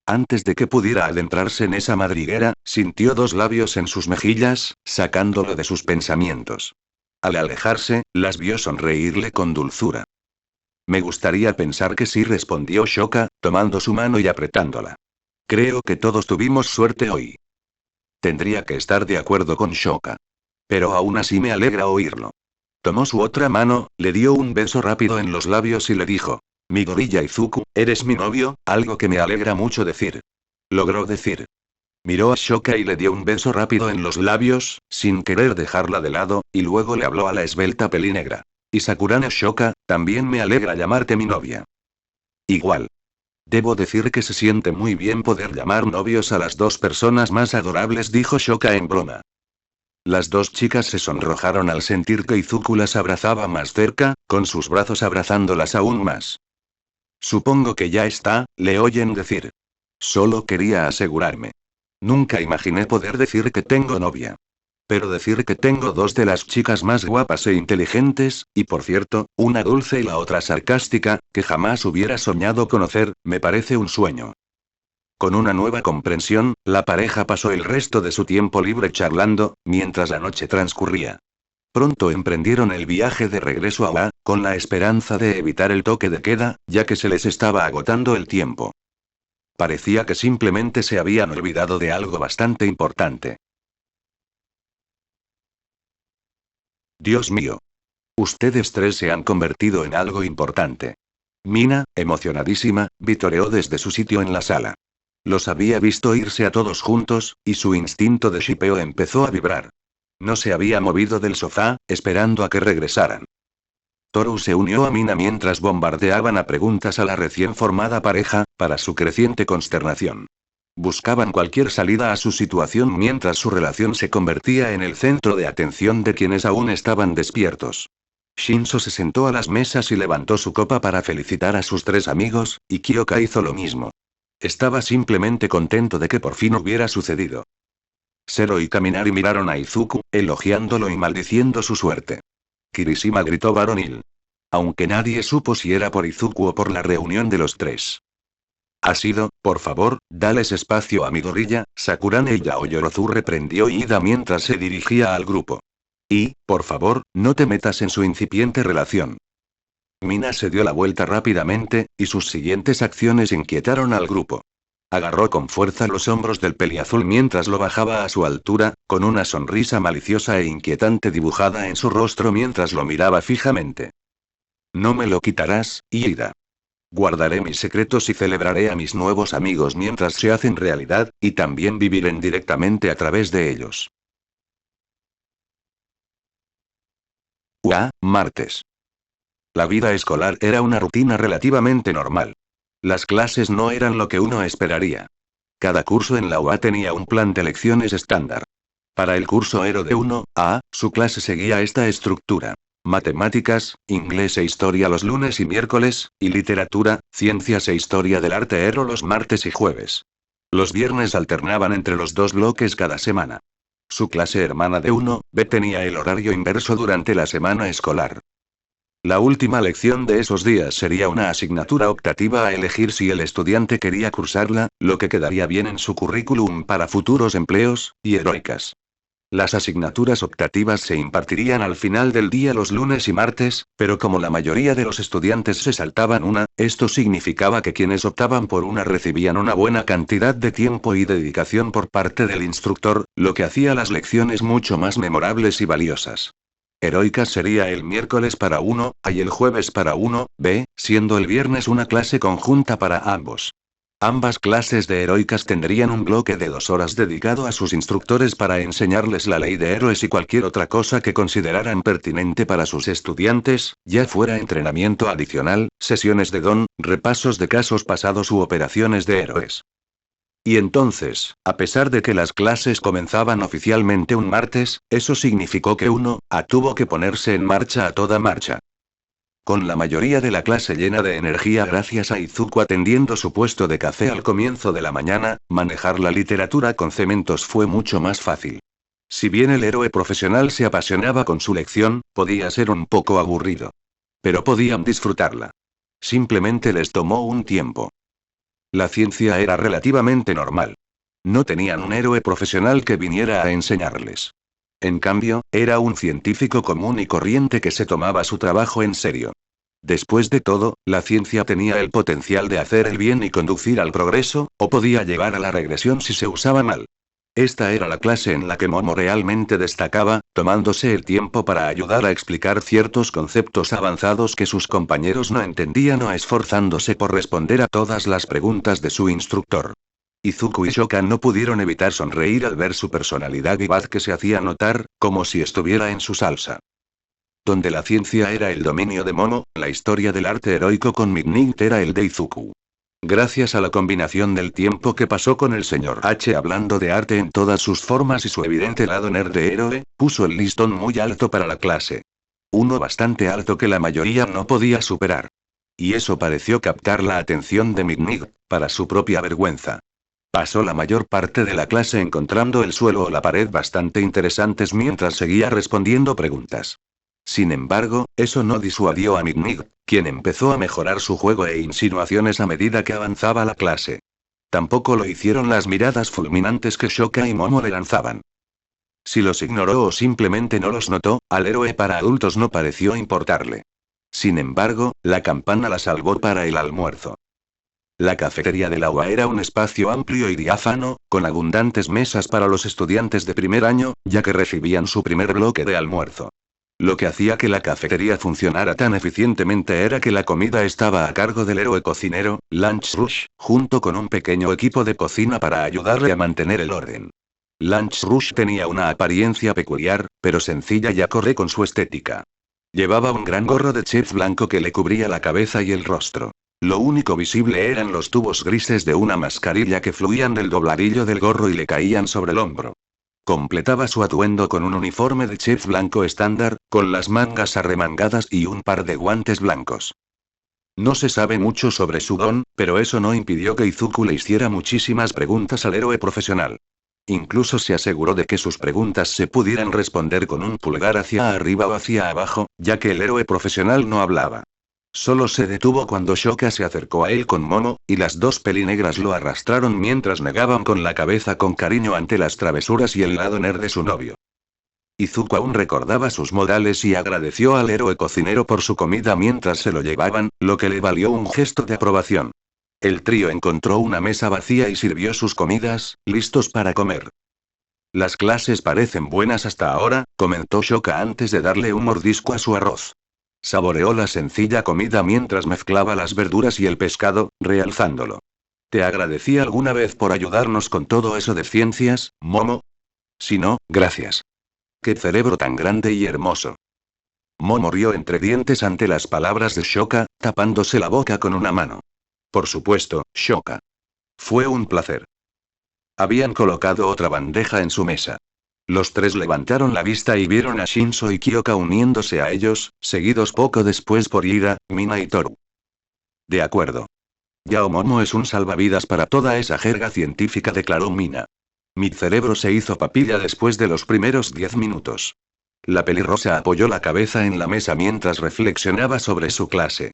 Antes de que pudiera adentrarse en esa madriguera, sintió dos labios en sus mejillas, sacándolo de sus pensamientos. Al alejarse, las vio sonreírle con dulzura. Me gustaría pensar que sí, respondió Shoka, tomando su mano y apretándola. Creo que todos tuvimos suerte hoy. Tendría que estar de acuerdo con Shoka. Pero aún así me alegra oírlo. Tomó su otra mano, le dio un beso rápido en los labios y le dijo. Mi gorilla Izuku, eres mi novio, algo que me alegra mucho decir. Logró decir. Miró a Shoka y le dio un beso rápido en los labios, sin querer dejarla de lado, y luego le habló a la esbelta pelinegra. Y Sakurane Shoka, también me alegra llamarte mi novia. Igual. Debo decir que se siente muy bien poder llamar novios a las dos personas más adorables, dijo Shoka en broma. Las dos chicas se sonrojaron al sentir que Izuku las abrazaba más cerca, con sus brazos abrazándolas aún más. Supongo que ya está, le oyen decir. Solo quería asegurarme. Nunca imaginé poder decir que tengo novia. Pero decir que tengo dos de las chicas más guapas e inteligentes, y por cierto, una dulce y la otra sarcástica, que jamás hubiera soñado conocer, me parece un sueño. Con una nueva comprensión, la pareja pasó el resto de su tiempo libre charlando, mientras la noche transcurría. Pronto emprendieron el viaje de regreso a Oa, con la esperanza de evitar el toque de queda, ya que se les estaba agotando el tiempo. Parecía que simplemente se habían olvidado de algo bastante importante. Dios mío. Ustedes tres se han convertido en algo importante. Mina, emocionadísima, vitoreó desde su sitio en la sala. Los había visto irse a todos juntos, y su instinto de shipeo empezó a vibrar. No se había movido del sofá, esperando a que regresaran. Toru se unió a Mina mientras bombardeaban a preguntas a la recién formada pareja, para su creciente consternación. Buscaban cualquier salida a su situación mientras su relación se convertía en el centro de atención de quienes aún estaban despiertos. Shinso se sentó a las mesas y levantó su copa para felicitar a sus tres amigos, y Kyoka hizo lo mismo. Estaba simplemente contento de que por fin hubiera sucedido. Zero y Kaminari miraron a Izuku, elogiándolo y maldiciendo su suerte. Kirishima gritó varonil. Aunque nadie supo si era por Izuku o por la reunión de los tres. Ha sido, por favor, dales espacio a mi gorilla, Sakurane y Yaoyorozu reprendió Ida mientras se dirigía al grupo. Y, por favor, no te metas en su incipiente relación. Mina se dio la vuelta rápidamente, y sus siguientes acciones inquietaron al grupo. Agarró con fuerza los hombros del peliazul mientras lo bajaba a su altura, con una sonrisa maliciosa e inquietante dibujada en su rostro mientras lo miraba fijamente. No me lo quitarás, Ida. Guardaré mis secretos y celebraré a mis nuevos amigos mientras se hacen realidad, y también viviré directamente a través de ellos. Martes. La vida escolar era una rutina relativamente normal. Las clases no eran lo que uno esperaría. Cada curso en la UA tenía un plan de lecciones estándar. Para el curso Ero de 1A, su clase seguía esta estructura. Matemáticas, inglés e historia los lunes y miércoles, y literatura, ciencias e historia del arte Ero los martes y jueves. Los viernes alternaban entre los dos bloques cada semana. Su clase hermana de 1B tenía el horario inverso durante la semana escolar. La última lección de esos días sería una asignatura optativa a elegir si el estudiante quería cursarla, lo que quedaría bien en su currículum para futuros empleos, y heroicas. Las asignaturas optativas se impartirían al final del día los lunes y martes, pero como la mayoría de los estudiantes se saltaban una, esto significaba que quienes optaban por una recibían una buena cantidad de tiempo y dedicación por parte del instructor, lo que hacía las lecciones mucho más memorables y valiosas. Heroicas sería el miércoles para 1A y el jueves para 1B, siendo el viernes una clase conjunta para ambos. Ambas clases de heroicas tendrían un bloque de 2 horas dedicado a sus instructores para enseñarles la ley de héroes y cualquier otra cosa que consideraran pertinente para sus estudiantes, ya fuera entrenamiento adicional, sesiones de don, repasos de casos pasados u operaciones de héroes. Y entonces, a pesar de que las clases comenzaban oficialmente un martes, eso significó que 1A tuvo que ponerse en marcha a toda marcha. Con la mayoría de la clase llena de energía gracias a Izuku atendiendo su puesto de café al comienzo de la mañana, manejar la literatura con cementos fue mucho más fácil. Si bien el héroe profesional se apasionaba con su lección, podía ser un poco aburrido. Pero podían disfrutarla. Simplemente les tomó un tiempo. La ciencia era relativamente normal. No tenían un héroe profesional que viniera a enseñarles. En cambio, era un científico común y corriente que se tomaba su trabajo en serio. Después de todo, la ciencia tenía el potencial de hacer el bien y conducir al progreso, o podía llevar a la regresión si se usaba mal. Esta era la clase en la que Momo realmente destacaba, tomándose el tiempo para ayudar a explicar ciertos conceptos avanzados que sus compañeros no entendían o esforzándose por responder a todas las preguntas de su instructor. Izuku y Shoka no pudieron evitar sonreír al ver su personalidad vivaz que se hacía notar, como si estuviera en su salsa. Donde la ciencia era el dominio de Momo, la historia del arte heroico con Midnight era el de Izuku. Gracias a la combinación del tiempo que pasó con el señor H hablando de arte en todas sus formas y su evidente lado nerd de héroe, puso el listón muy alto para la clase. Uno bastante alto que la mayoría no podía superar. Y eso pareció captar la atención de Midnight, para su propia vergüenza. Pasó la mayor parte de la clase encontrando el suelo o la pared bastante interesantes mientras seguía respondiendo preguntas. Sin embargo, eso no disuadió a Midnight, quien empezó a mejorar su juego e insinuaciones a medida que avanzaba la clase. Tampoco lo hicieron las miradas fulminantes que Shoka y Momo le lanzaban. Si los ignoró o simplemente no los notó, al héroe para adultos no pareció importarle. Sin embargo, la campana la salvó para el almuerzo. La cafetería del agua era un espacio amplio y diáfano, con abundantes mesas para los estudiantes de primer año, ya que recibían su primer bloque de almuerzo. Lo que hacía que la cafetería funcionara tan eficientemente era que la comida estaba a cargo del héroe cocinero, Lunch Rush, junto con un pequeño equipo de cocina para ayudarle a mantener el orden. Lunch Rush tenía una apariencia peculiar, pero sencilla y acorde con su estética. Llevaba un gran gorro de chef blanco que le cubría la cabeza y el rostro. Lo único visible eran los tubos grises de una mascarilla que fluían del dobladillo del gorro y le caían sobre el hombro. Completaba su atuendo con un uniforme de chef blanco estándar, con las mangas arremangadas y un par de guantes blancos. No se sabe mucho sobre su don, pero eso no impidió que Izuku le hiciera muchísimas preguntas al héroe profesional. Incluso se aseguró de que sus preguntas se pudieran responder con un pulgar hacia arriba o hacia abajo, ya que el héroe profesional no hablaba. Solo se detuvo cuando Shoka se acercó a él con Momo, y las dos pelinegras lo arrastraron mientras negaban con la cabeza con cariño ante las travesuras y el lado nerd de su novio. Izuku aún recordaba sus modales y agradeció al héroe cocinero por su comida mientras se lo llevaban, lo que le valió un gesto de aprobación. El trío encontró una mesa vacía y sirvió sus comidas, listos para comer. Las clases parecen buenas hasta ahora, comentó Shoka antes de darle un mordisco a su arroz. Saboreó la sencilla comida mientras mezclaba las verduras y el pescado, realzándolo. ¿Te agradecí alguna vez por ayudarnos con todo eso de ciencias, Momo? Si no, gracias. ¡Qué cerebro tan grande y hermoso! Momo rió entre dientes ante las palabras de Shoka, tapándose la boca con una mano. Por supuesto, Shoka. Fue un placer. Habían colocado otra bandeja en su mesa. Los tres levantaron la vista y vieron a Shinso y Kyoka uniéndose a ellos, seguidos poco después por Ida, Mina y Toru. De acuerdo. Yao Momo es un salvavidas para toda esa jerga científica, declaró Mina. Mi cerebro se hizo papilla después de los primeros 10 minutos. La pelirrosa apoyó la cabeza en la mesa mientras reflexionaba sobre su clase.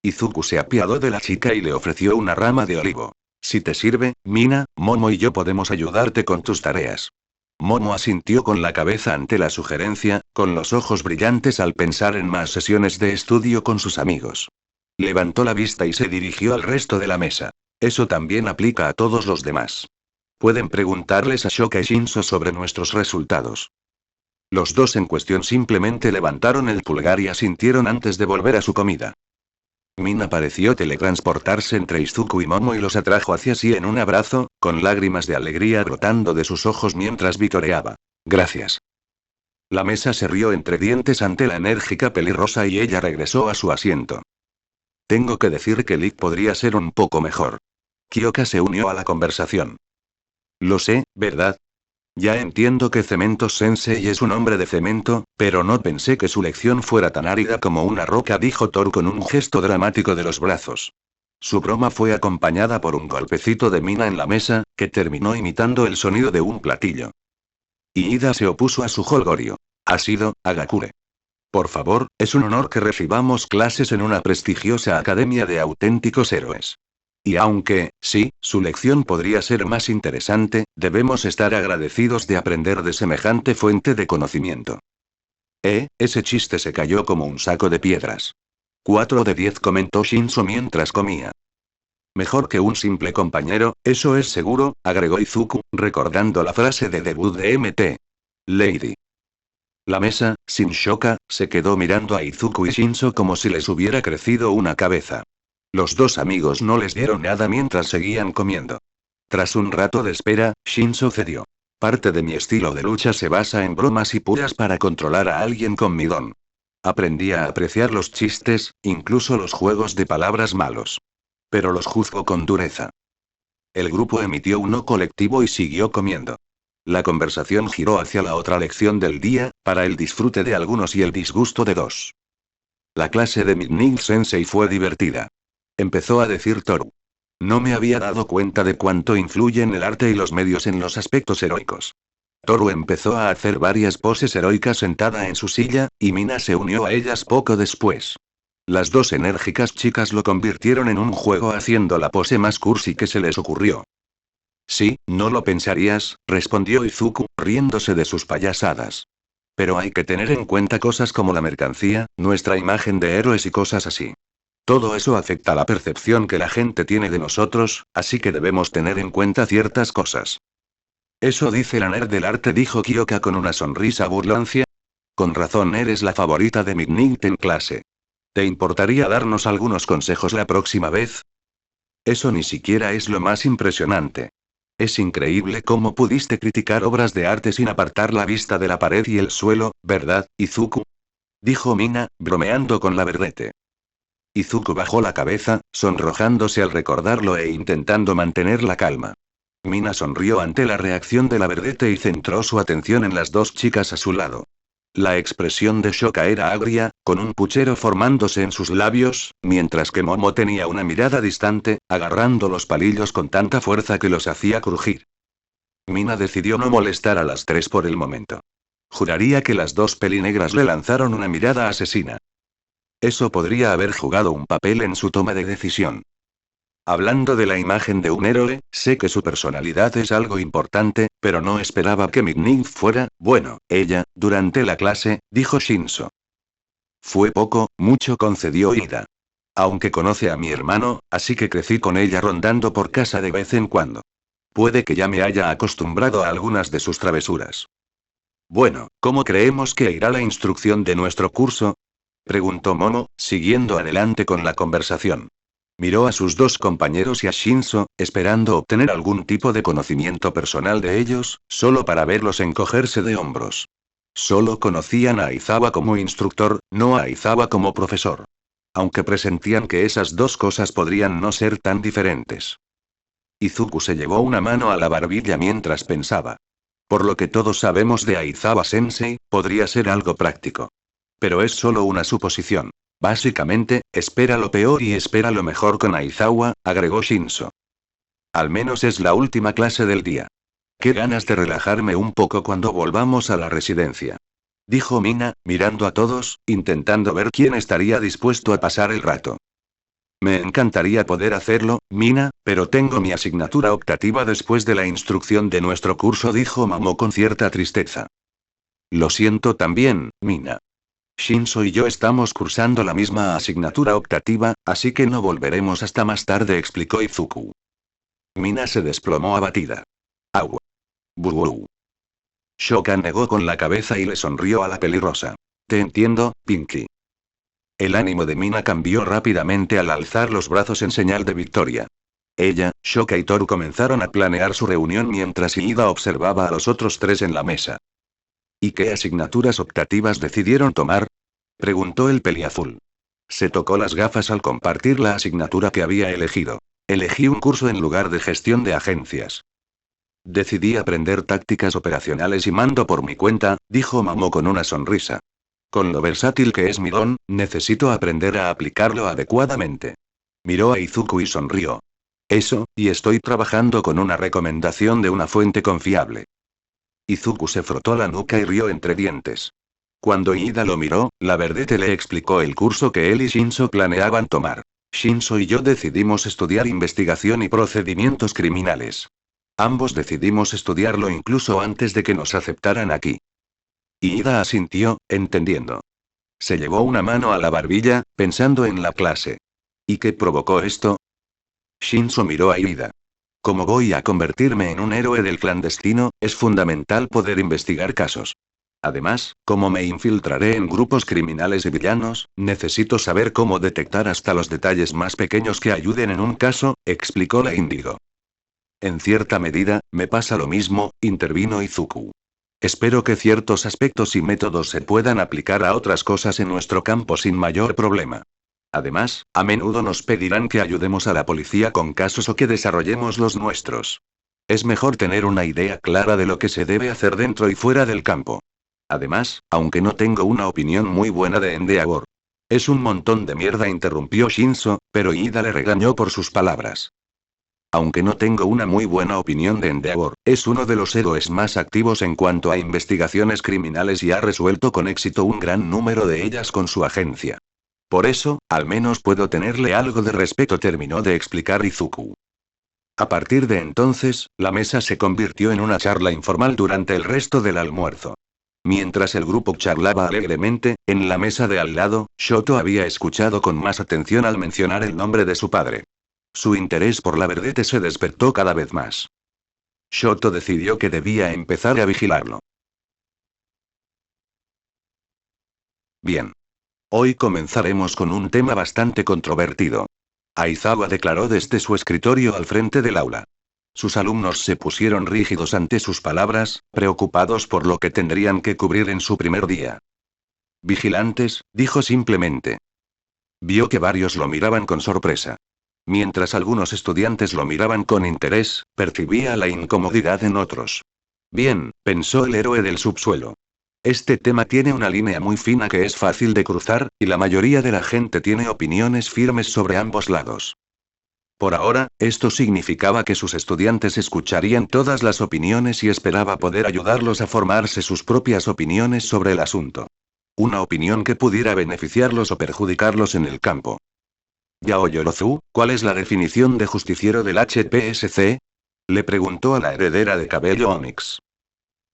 Izuku se apiadó de la chica y le ofreció una rama de olivo. Si te sirve, Mina, Momo y yo podemos ayudarte con tus tareas. Momo asintió con la cabeza ante la sugerencia, con los ojos brillantes al pensar en más sesiones de estudio con sus amigos. Levantó la vista y se dirigió al resto de la mesa. Eso también aplica a todos los demás. Pueden preguntarles a Shoka y Shinso sobre nuestros resultados. Los dos en cuestión simplemente levantaron el pulgar y asintieron antes de volver a su comida. Mina pareció teletransportarse entre Izuku y Momo y los atrajo hacia sí en un abrazo, con lágrimas de alegría brotando de sus ojos mientras vitoreaba. Gracias. La mesa se rió entre dientes ante la enérgica pelirrosa y ella regresó a su asiento. Tengo que decir que Lick podría ser un poco mejor. Kyoka se unió a la conversación. Lo sé, ¿verdad? Ya entiendo que Cemento Sensei es un hombre de cemento, pero no pensé que su lección fuera tan árida como una roca, dijo Toru con un gesto dramático de los brazos. Su broma fue acompañada por un golpecito de Mina en la mesa, que terminó imitando el sonido de un platillo. Y Ida se opuso a su jolgorio. Ha sido, Hagakure. Por favor, es un honor que recibamos clases en una prestigiosa academia de auténticos héroes. Y aunque, sí, su lección podría ser más interesante, debemos estar agradecidos de aprender de semejante fuente de conocimiento. Ese chiste se cayó como un saco de piedras. 4 de 10, comentó Shinso mientras comía. Mejor que un simple compañero, eso es seguro, agregó Izuku, recordando la frase de debut de M.T. Lady. La mesa, sin Shoka, se quedó mirando a Izuku y Shinso como si les hubiera crecido una cabeza. Los dos amigos no les dieron nada mientras seguían comiendo. Tras un rato de espera, Shinso cedió. Parte de mi estilo de lucha se basa en bromas y puras para controlar a alguien con mi don. Aprendí a apreciar los chistes, incluso los juegos de palabras malos. Pero los juzgo con dureza. El grupo emitió un no colectivo y siguió comiendo. La conversación giró hacia la otra lección del día, para el disfrute de algunos y el disgusto de dos. La clase de Midnight Sensei fue divertida. Empezó a decir Toru. No me había dado cuenta de cuánto influyen el arte y los medios en los aspectos heroicos. Toru empezó a hacer varias poses heroicas sentada en su silla, y Mina se unió a ellas poco después. Las dos enérgicas chicas lo convirtieron en un juego haciendo la pose más cursi que se les ocurrió. Sí, no lo pensarías, respondió Izuku, riéndose de sus payasadas. Pero hay que tener en cuenta cosas como la mercancía, nuestra imagen de héroes y cosas así. Todo eso afecta la percepción que la gente tiene de nosotros, así que debemos tener en cuenta ciertas cosas. Eso dice la nerd del arte, dijo Kyoka con una sonrisa burlancia. Con razón eres la favorita de Midnight en clase. ¿Te importaría darnos algunos consejos la próxima vez? Eso ni siquiera es lo más impresionante. Es increíble cómo pudiste criticar obras de arte sin apartar la vista de la pared y el suelo, ¿verdad, Izuku? Dijo Mina, bromeando con la verdete. Izuku bajó la cabeza, sonrojándose al recordarlo e intentando mantener la calma. Mina sonrió ante la reacción de la verdete y centró su atención en las dos chicas a su lado. La expresión de Shoka era agria, con un puchero formándose en sus labios, mientras que Momo tenía una mirada distante, agarrando los palillos con tanta fuerza que los hacía crujir. Mina decidió no molestar a las tres por el momento. Juraría que las dos pelinegras le lanzaron una mirada asesina. Eso podría haber jugado un papel en su toma de decisión. Hablando de la imagen de un héroe, sé que su personalidad es algo importante, pero no esperaba que Midnight fuera, bueno, ella, durante la clase, dijo Shinso. Fue poco, mucho, concedió Ida. Aunque conoce a mi hermano, así que crecí con ella rondando por casa de vez en cuando. Puede que ya me haya acostumbrado a algunas de sus travesuras. Bueno, ¿cómo creemos que irá la instrucción de nuestro curso? Preguntó Momo, siguiendo adelante con la conversación. Miró a sus dos compañeros y a Shinso, esperando obtener algún tipo de conocimiento personal de ellos, solo para verlos encogerse de hombros. Solo conocían a Aizawa como instructor, no a Aizawa como profesor. Aunque presentían que esas dos cosas podrían no ser tan diferentes. Izuku se llevó una mano a la barbilla mientras pensaba. Por lo que todos sabemos de Aizawa-sensei, podría ser algo práctico. Pero es solo una suposición. Básicamente, espera lo peor y espera lo mejor con Aizawa, agregó Shinso. Al menos es la última clase del día. Qué ganas de relajarme un poco cuando volvamos a la residencia. Dijo Mina, mirando a todos, intentando ver quién estaría dispuesto a pasar el rato. Me encantaría poder hacerlo, Mina, pero tengo mi asignatura optativa después de la instrucción de nuestro curso, dijo Mamo con cierta tristeza. Lo siento también, Mina. Shinso y yo estamos cursando la misma asignatura optativa, así que no volveremos hasta más tarde, explicó Izuku. Mina se desplomó abatida. Agua. Bubu. Shokan negó con la cabeza y le sonrió a la pelirrosa. Te entiendo, Pinky. El ánimo de Mina cambió rápidamente al alzar los brazos en señal de victoria. Ella, Shoka y Toru comenzaron a planear su reunión mientras Iida observaba a los otros tres en la mesa. ¿Y qué asignaturas optativas decidieron tomar?, preguntó el peliazul. Se tocó las gafas al compartir la asignatura que había elegido. Elegí un curso en lugar de gestión de agencias. Decidí aprender tácticas operacionales y mando por mi cuenta, dijo Mamo con una sonrisa. Con lo versátil que es mi don, necesito aprender a aplicarlo adecuadamente. Miró a Izuku y sonrió. Eso, y estoy trabajando con una recomendación de una fuente confiable. Izuku se frotó la nuca y rió entre dientes. Cuando Iida lo miró, la verdete le explicó el curso que él y Shinso planeaban tomar. Shinso y yo decidimos estudiar investigación y procedimientos criminales. Ambos decidimos estudiarlo incluso antes de que nos aceptaran aquí. Iida asintió, entendiendo. Se llevó una mano a la barbilla, pensando en la clase. ¿Y qué provocó esto? Shinso miró a Iida. Como voy a convertirme en un héroe del clandestino, es fundamental poder investigar casos. Además, como me infiltraré en grupos criminales y villanos, necesito saber cómo detectar hasta los detalles más pequeños que ayuden en un caso, explicó la Índigo. En cierta medida, me pasa lo mismo, intervino Izuku. Espero que ciertos aspectos y métodos se puedan aplicar a otras cosas en nuestro campo sin mayor problema. Además, a menudo nos pedirán que ayudemos a la policía con casos o que desarrollemos los nuestros. Es mejor tener una idea clara de lo que se debe hacer dentro y fuera del campo. Además, aunque no tengo una opinión muy buena de Endeavor. Es un montón de mierda, interrumpió Shinso, pero Iida le regañó por sus palabras. Aunque no tengo una muy buena opinión de Endeavor, es uno de los héroes más activos en cuanto a investigaciones criminales y ha resuelto con éxito un gran número de ellas con su agencia. Por eso, al menos puedo tenerle algo de respeto, terminó de explicar Izuku. A partir de entonces, la mesa se convirtió en una charla informal durante el resto del almuerzo. Mientras el grupo charlaba alegremente, en la mesa de al lado, Shoto había escuchado con más atención al mencionar el nombre de su padre. Su interés por la verdete se despertó cada vez más. Shoto decidió que debía empezar a vigilarlo. Bien. Hoy comenzaremos con un tema bastante controvertido. Aizawa declaró desde su escritorio al frente del aula. Sus alumnos se pusieron rígidos ante sus palabras, preocupados por lo que tendrían que cubrir en su primer día. Vigilantes, dijo simplemente. Vio que varios lo miraban con sorpresa. Mientras algunos estudiantes lo miraban con interés, percibía la incomodidad en otros. Bien, pensó el héroe del subsuelo. Este tema tiene una línea muy fina que es fácil de cruzar, y la mayoría de la gente tiene opiniones firmes sobre ambos lados. Por ahora, esto significaba que sus estudiantes escucharían todas las opiniones y esperaba poder ayudarlos a formarse sus propias opiniones sobre el asunto. Una opinión que pudiera beneficiarlos o perjudicarlos en el campo. Yao Yorozu, ¿cuál es la definición de justiciero del HPSC? Le preguntó a la heredera de cabello Onyx.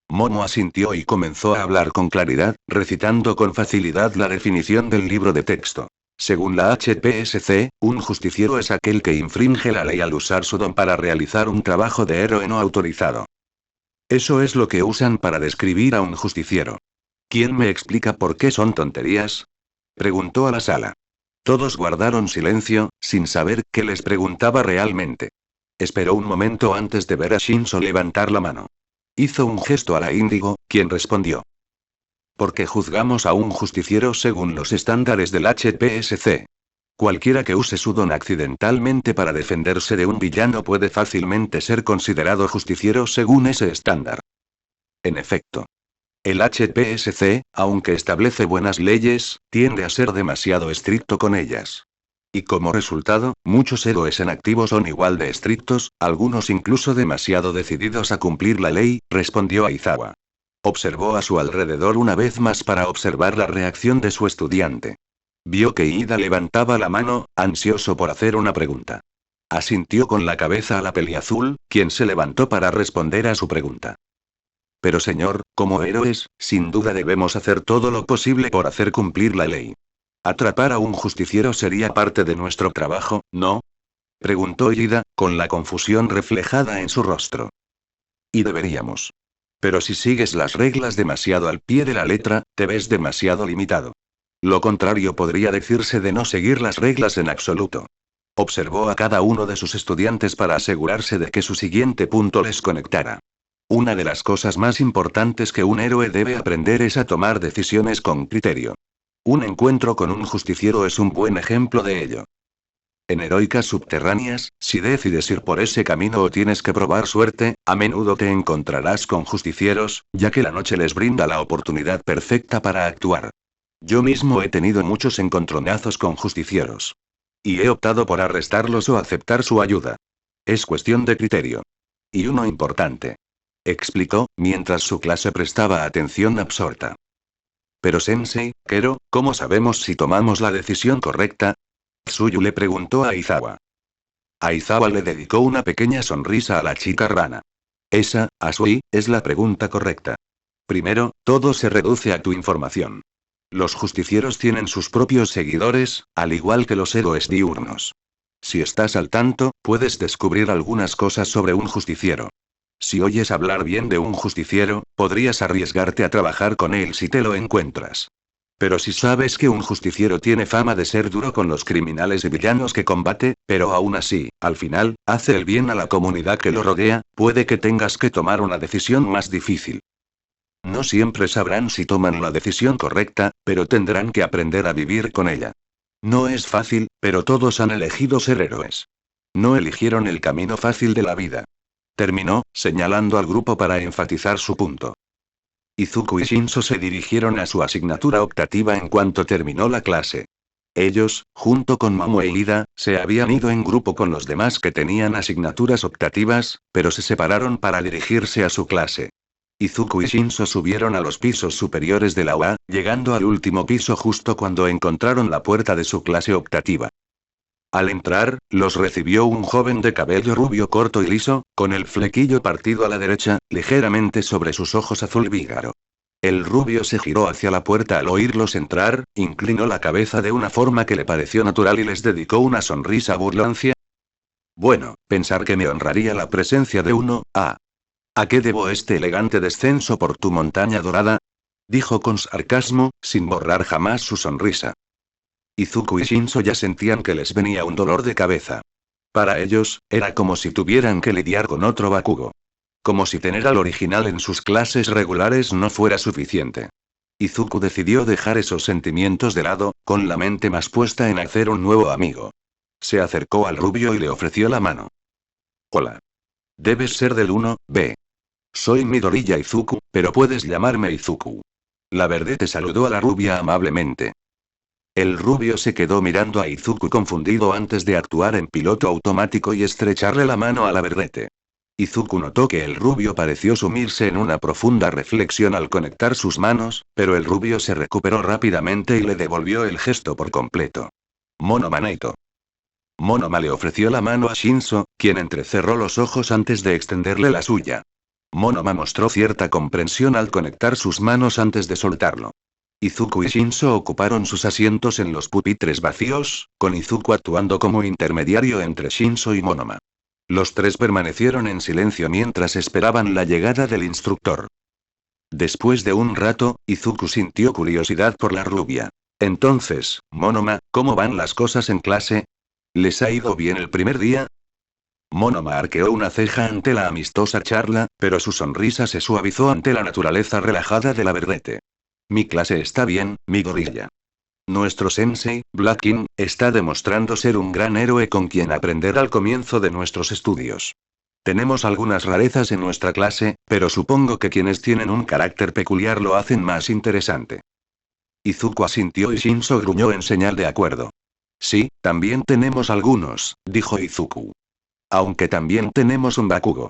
Momo asintió y comenzó a hablar con claridad, recitando con facilidad la definición del libro de texto. Según la HPSC, un justiciero es aquel que infringe la ley al usar su don para realizar un trabajo de héroe no autorizado. Eso es lo que usan para describir a un justiciero. ¿Quién me explica por qué son tonterías?, preguntó a la sala. Todos guardaron silencio, sin saber qué les preguntaba realmente. Esperó un momento antes de ver a Shinso levantar la mano. Hizo un gesto a la Índigo, quien respondió. Porque juzgamos a un justiciero según los estándares del HPSC. Cualquiera que use su don accidentalmente para defenderse de un villano puede fácilmente ser considerado justiciero según ese estándar. En efecto. El HPSC, aunque establece buenas leyes, tiende a ser demasiado estricto con ellas. Y como resultado, muchos héroes en activo son igual de estrictos, algunos incluso demasiado decididos a cumplir la ley, respondió Aizawa. Observó a su alrededor una vez más para observar la reacción de su estudiante. Vio que Ida levantaba la mano, ansioso por hacer una pregunta. Asintió con la cabeza a la peliazul, quien se levantó para responder a su pregunta. Pero señor, como héroes, sin duda debemos hacer todo lo posible por hacer cumplir la ley. Atrapar a un justiciero sería parte de nuestro trabajo, ¿no? Preguntó Ida, con la confusión reflejada en su rostro. Y deberíamos. Pero si sigues las reglas demasiado al pie de la letra, te ves demasiado limitado. Lo contrario podría decirse de no seguir las reglas en absoluto. Observó a cada uno de sus estudiantes para asegurarse de que su siguiente punto les conectara. Una de las cosas más importantes que un héroe debe aprender es a tomar decisiones con criterio. Un encuentro con un justiciero es un buen ejemplo de ello. En Heroicas Subterráneas, si decides ir por ese camino o tienes que probar suerte, a menudo te encontrarás con justicieros, ya que la noche les brinda la oportunidad perfecta para actuar. Yo mismo he tenido muchos encontronazos con justicieros. Y he optado por arrestarlos o aceptar su ayuda. Es cuestión de criterio. Y uno importante. Explicó, mientras su clase prestaba atención absorta. Pero Sensei, Kero, ¿cómo sabemos si tomamos la decisión correcta? Tsuyu le preguntó a Aizawa. Aizawa le dedicó una pequeña sonrisa a la chica rana. Esa, Asui, es la pregunta correcta. Primero, todo se reduce a tu información. Los justicieros tienen sus propios seguidores, al igual que los héroes diurnos. Si estás al tanto, puedes descubrir algunas cosas sobre un justiciero. Si oyes hablar bien de un justiciero, podrías arriesgarte a trabajar con él si te lo encuentras. Pero si sabes que un justiciero tiene fama de ser duro con los criminales y villanos que combate, pero aún así, al final, hace el bien a la comunidad que lo rodea, puede que tengas que tomar una decisión más difícil. No siempre sabrán si toman la decisión correcta, pero tendrán que aprender a vivir con ella. No es fácil, pero todos han elegido ser héroes. No eligieron el camino fácil de la vida. Terminó, señalando al grupo para enfatizar su punto. Izuku y Shinso se dirigieron a su asignatura optativa en cuanto terminó la clase. Ellos, junto con Momo e Ida, se habían ido en grupo con los demás que tenían asignaturas optativas, pero se separaron para dirigirse a su clase. Izuku y Shinso subieron a los pisos superiores de la UA, llegando al último piso justo cuando encontraron la puerta de su clase optativa. Al entrar, los recibió un joven de cabello rubio corto y liso, con el flequillo partido a la derecha, ligeramente sobre sus ojos azul vígaro. El rubio se giró hacia la puerta al oírlos entrar, inclinó la cabeza de una forma que le pareció natural y les dedicó una sonrisa burlancia. Bueno, pensar que me honraría la presencia de uno, ¿a qué debo este elegante descenso por tu montaña dorada? Dijo con sarcasmo, sin borrar jamás su sonrisa. Izuku y Shinso ya sentían que les venía un dolor de cabeza. Para ellos, era como si tuvieran que lidiar con otro Bakugo. Como si tener al original en sus clases regulares no fuera suficiente. Izuku decidió dejar esos sentimientos de lado, con la mente más puesta en hacer un nuevo amigo. Se acercó al rubio y le ofreció la mano. Hola. Debes ser del 1B. Soy Midoriya Izuku, pero puedes llamarme Izuku. La verdad saludó a la rubia amablemente. El rubio se quedó mirando a Izuku confundido antes de actuar en piloto automático y estrecharle la mano a la verdete. Izuku notó que el rubio pareció sumirse en una profunda reflexión al conectar sus manos, pero el rubio se recuperó rápidamente y le devolvió el gesto por completo. Monoma Naito. Monoma le ofreció la mano a Shinso, quien entrecerró los ojos antes de extenderle la suya. Monoma mostró cierta comprensión al conectar sus manos antes de soltarlo. Izuku y Shinso ocuparon sus asientos en los pupitres vacíos, con Izuku actuando como intermediario entre Shinso y Monoma. Los tres permanecieron en silencio mientras esperaban la llegada del instructor. Después de un rato, Izuku sintió curiosidad por la rubia. Entonces, Monoma, ¿cómo van las cosas en clase? ¿Les ha ido bien el primer día? Monoma arqueó una ceja ante la amistosa charla, pero su sonrisa se suavizó ante la naturaleza relajada de la verdete. Mi clase está bien, Midoriya. Nuestro sensei, Blackin, está demostrando ser un gran héroe con quien aprender al comienzo de nuestros estudios. Tenemos algunas rarezas en nuestra clase, pero supongo que quienes tienen un carácter peculiar lo hacen más interesante. Izuku asintió y Shinso gruñó en señal de acuerdo. Sí, también tenemos algunos, dijo Izuku. Aunque también tenemos un Bakugo.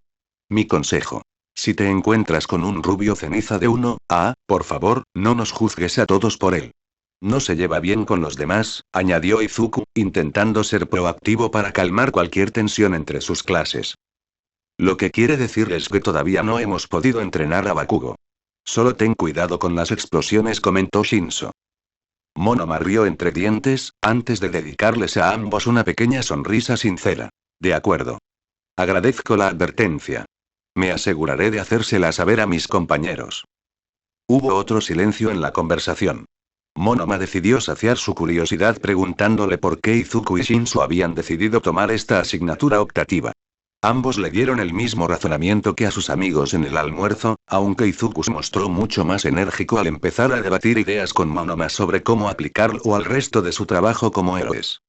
Mi consejo. Si te encuentras con un rubio ceniza de 1A, por favor, no nos juzgues a todos por él. No se lleva bien con los demás, añadió Izuku, intentando ser proactivo para calmar cualquier tensión entre sus clases. Lo que quiere decir es que todavía no hemos podido entrenar a Bakugo. Solo ten cuidado con las explosiones, comentó Shinso. Monoma rió entre dientes, antes de dedicarles a ambos una pequeña sonrisa sincera. De acuerdo. Agradezco la advertencia. Me aseguraré de hacérsela saber a mis compañeros. Hubo otro silencio en la conversación. Monoma decidió saciar su curiosidad preguntándole por qué Izuku y Shinso habían decidido tomar esta asignatura optativa. Ambos le dieron el mismo razonamiento que a sus amigos en el almuerzo, aunque Izuku se mostró mucho más enérgico al empezar a debatir ideas con Monoma sobre cómo aplicarlo al resto de su trabajo como héroes.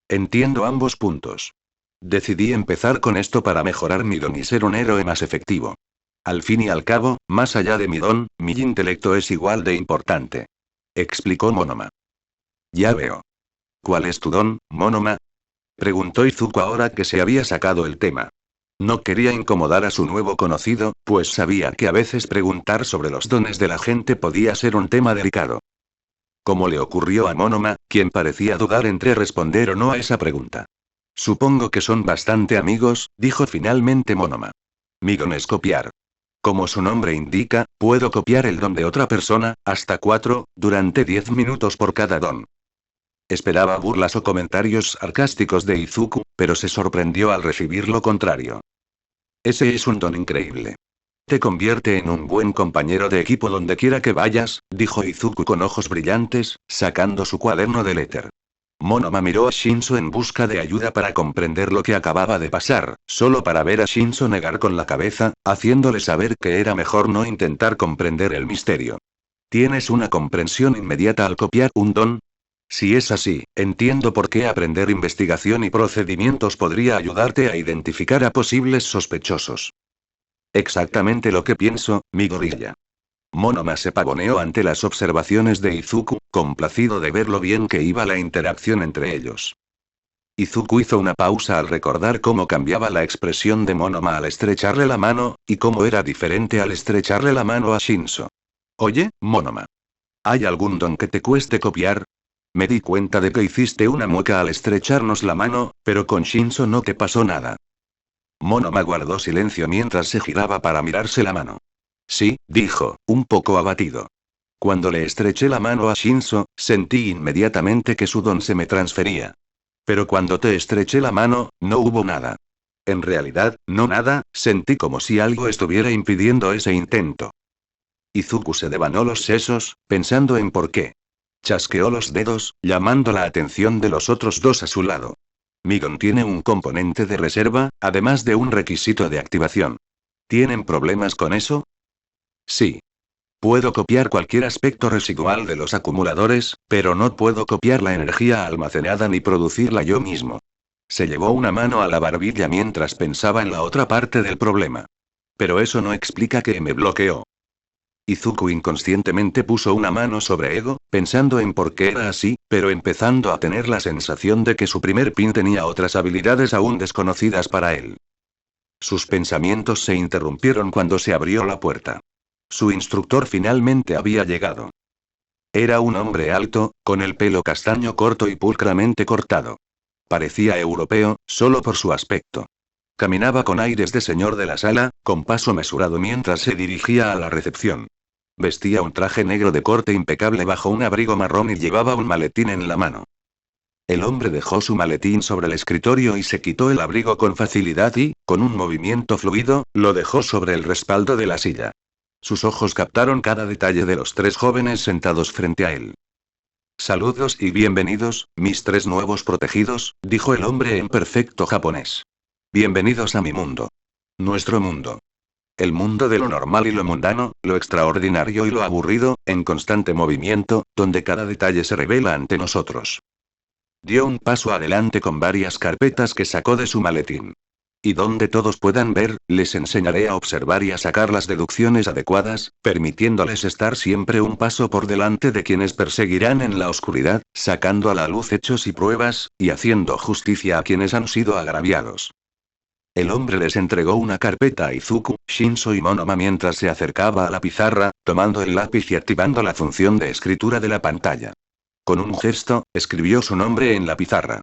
Entiendo ambos puntos. Decidí empezar con esto para mejorar mi don y ser un héroe más efectivo. Al fin y al cabo, más allá de mi don, mi intelecto es igual de importante. Explicó Monoma. Ya veo. ¿Cuál es tu don, Monoma? Preguntó Izuku ahora que se había sacado el tema. No quería incomodar a su nuevo conocido, pues sabía que a veces preguntar sobre los dones de la gente podía ser un tema delicado. Como le ocurrió a Monoma, quien parecía dudar entre responder o no a esa pregunta. Supongo que son bastante amigos, dijo finalmente Monoma. Mi don es copiar. Como su nombre indica, puedo copiar el don de otra persona, hasta 4, durante 10 minutos por cada don. Esperaba burlas o comentarios sarcásticos de Izuku, pero se sorprendió al recibir lo contrario. Ese es un don increíble. Te convierte en un buen compañero de equipo donde quiera que vayas, dijo Izuku con ojos brillantes, sacando su cuaderno de letter. Monoma miró a Shinso en busca de ayuda para comprender lo que acababa de pasar, solo para ver a Shinso negar con la cabeza, haciéndole saber que era mejor no intentar comprender el misterio. ¿Tienes una comprensión inmediata al copiar un don? Si es así, entiendo por qué aprender investigación y procedimientos podría ayudarte a identificar a posibles sospechosos. Exactamente lo que pienso, mi gorilla. Monoma se pavoneó ante las observaciones de Izuku, complacido de ver lo bien que iba la interacción entre ellos. Izuku hizo una pausa al recordar cómo cambiaba la expresión de Monoma al estrecharle la mano, y cómo era diferente al estrecharle la mano a Shinso. Oye, Monoma. ¿Hay algún don que te cueste copiar? Me di cuenta de que hiciste una mueca al estrecharnos la mano, pero con Shinso no te pasó nada. Monoma guardó silencio mientras se giraba para mirarse la mano. Sí, dijo, un poco abatido. Cuando le estreché la mano a Shinso, sentí inmediatamente que su don se me transfería. Pero cuando te estreché la mano, no hubo nada. En realidad, no nada, sentí como si algo estuviera impidiendo ese intento. Izuku se devanó los sesos, pensando en por qué. Chasqueó los dedos, llamando la atención de los otros dos a su lado. Mi don tiene un componente de reserva, además de un requisito de activación. ¿Tienen problemas con eso? Sí. Puedo copiar cualquier aspecto residual de los acumuladores, pero no puedo copiar la energía almacenada ni producirla yo mismo. Se llevó una mano a la barbilla mientras pensaba en la otra parte del problema. Pero eso no explica que me bloqueó. Izuku inconscientemente puso una mano sobre Ego, pensando en por qué era así, pero empezando a tener la sensación de que su primer pin tenía otras habilidades aún desconocidas para él. Sus pensamientos se interrumpieron cuando se abrió la puerta. Su instructor finalmente había llegado. Era un hombre alto, con el pelo castaño corto y pulcramente cortado. Parecía europeo, solo por su aspecto. Caminaba con aires de señor de la sala, con paso mesurado mientras se dirigía a la recepción. Vestía un traje negro de corte impecable bajo un abrigo marrón y llevaba un maletín en la mano. El hombre dejó su maletín sobre el escritorio y se quitó el abrigo con facilidad y, con un movimiento fluido, lo dejó sobre el respaldo de la silla. Sus ojos captaron cada detalle de los tres jóvenes sentados frente a él. Saludos y bienvenidos, mis tres nuevos protegidos, dijo el hombre en perfecto japonés. Bienvenidos a mi mundo. Nuestro mundo. El mundo de lo normal y lo mundano, lo extraordinario y lo aburrido, en constante movimiento, donde cada detalle se revela ante nosotros. Dio un paso adelante con varias carpetas que sacó de su maletín. Y donde todos puedan ver, les enseñaré a observar y a sacar las deducciones adecuadas, permitiéndoles estar siempre un paso por delante de quienes perseguirán en la oscuridad, sacando a la luz hechos y pruebas, y haciendo justicia a quienes han sido agraviados. El hombre les entregó una carpeta a Izuku, Shinso y Monoma mientras se acercaba a la pizarra, tomando el lápiz y activando la función de escritura de la pantalla. Con un gesto, escribió su nombre en la pizarra.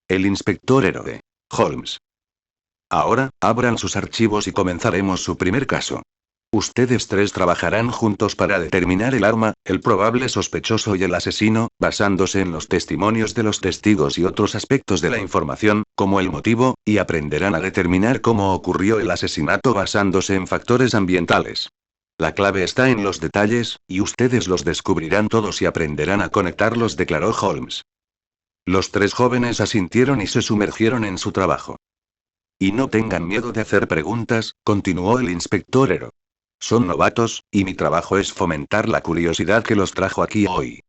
El inspector héroe. Holmes. Ahora, abran sus archivos y comenzaremos su primer caso. Ustedes tres trabajarán juntos para determinar el arma, el probable sospechoso y el asesino, basándose en los testimonios de los testigos y otros aspectos de la información, como el motivo, y aprenderán a determinar cómo ocurrió el asesinato basándose en factores ambientales. La clave está en los detalles, y ustedes los descubrirán todos y aprenderán a conectarlos, declaró Holmes. Los tres jóvenes asintieron y se sumergieron en su trabajo. Y no tengan miedo de hacer preguntas, continuó el inspector Ero. Son novatos, y mi trabajo es fomentar la curiosidad que los trajo aquí hoy.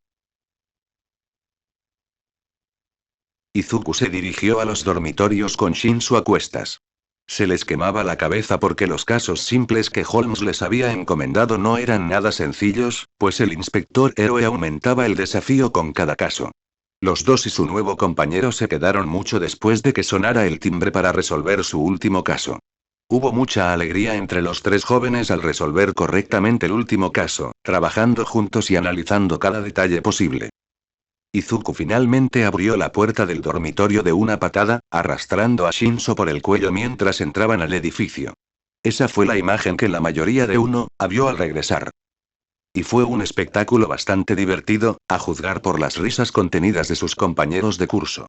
Izuku se dirigió a los dormitorios con Shinso a cuestas. Se les quemaba la cabeza porque los casos simples que Holmes les había encomendado no eran nada sencillos, pues el inspector héroe aumentaba el desafío con cada caso. Los dos y su nuevo compañero se quedaron mucho después de que sonara el timbre para resolver su último caso. Hubo mucha alegría entre los tres jóvenes al resolver correctamente el último caso, trabajando juntos y analizando cada detalle posible. Izuku finalmente abrió la puerta del dormitorio de una patada, arrastrando a Shinso por el cuello mientras entraban al edificio. Esa fue la imagen que la mayoría de uno vio al regresar. Y fue un espectáculo bastante divertido, a juzgar por las risas contenidas de sus compañeros de curso.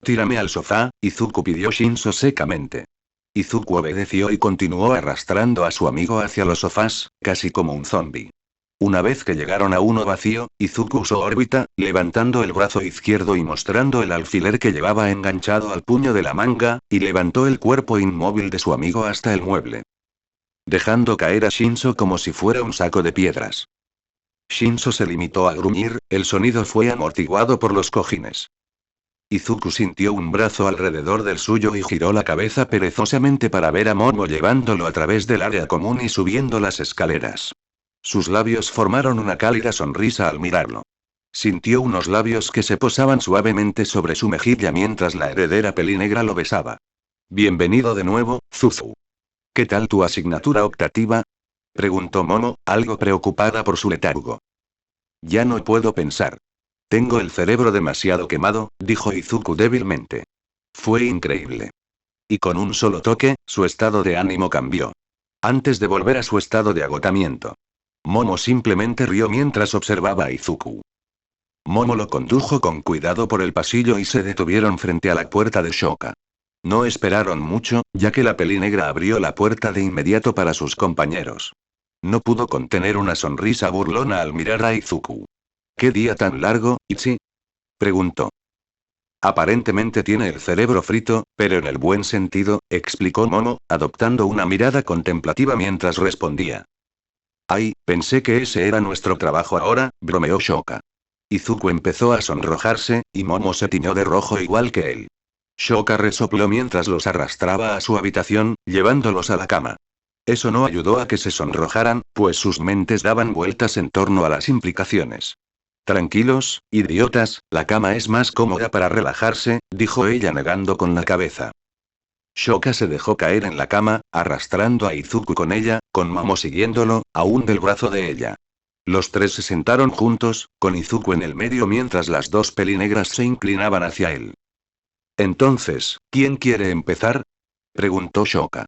Tírame al sofá, Izuku pidió Shinso secamente. Izuku obedeció y continuó arrastrando a su amigo hacia los sofás, casi como un zombi. Una vez que llegaron a uno vacío, Izuku usó órbita, levantando el brazo izquierdo y mostrando el alfiler que llevaba enganchado al puño de la manga, y levantó el cuerpo inmóvil de su amigo hasta el mueble, dejando caer a Shinso como si fuera un saco de piedras. Shinso se limitó a gruñir, el sonido fue amortiguado por los cojines. Izuku sintió un brazo alrededor del suyo y giró la cabeza perezosamente para ver a Momo llevándolo a través del área común y subiendo las escaleras. Sus labios formaron una cálida sonrisa al mirarlo. Sintió unos labios que se posaban suavemente sobre su mejilla mientras la heredera pelinegra lo besaba. Bienvenido de nuevo, Zuzu. ¿Qué tal tu asignatura optativa? Preguntó Momo, algo preocupada por su letargo. Ya no puedo pensar. Tengo el cerebro demasiado quemado, dijo Izuku débilmente. Fue increíble. Y con un solo toque, su estado de ánimo cambió. Antes de volver a su estado de agotamiento. Momo simplemente rió mientras observaba a Izuku. Momo lo condujo con cuidado por el pasillo y se detuvieron frente a la puerta de Shoka. No esperaron mucho, ya que la pelinegra abrió la puerta de inmediato para sus compañeros. No pudo contener una sonrisa burlona al mirar a Izuku. ¿Qué día tan largo, Ichi? Preguntó. Aparentemente tiene el cerebro frito, pero en el buen sentido, explicó Momo, adoptando una mirada contemplativa mientras respondía. Ay, pensé que ese era nuestro trabajo ahora, bromeó Shoka. Izuku empezó a sonrojarse, y Momo se tiñó de rojo igual que él. Shoka resopló mientras los arrastraba a su habitación, llevándolos a la cama. Eso no ayudó a que se sonrojaran, pues sus mentes daban vueltas en torno a las implicaciones. Tranquilos, idiotas, la cama es más cómoda para relajarse, dijo ella negando con la cabeza. Shoka se dejó caer en la cama, arrastrando a Izuku con ella, con Momo siguiéndolo, aún del brazo de ella. Los tres se sentaron juntos, con Izuku en el medio mientras las dos pelinegras se inclinaban hacia él. Entonces, ¿quién quiere empezar? Preguntó Shoka.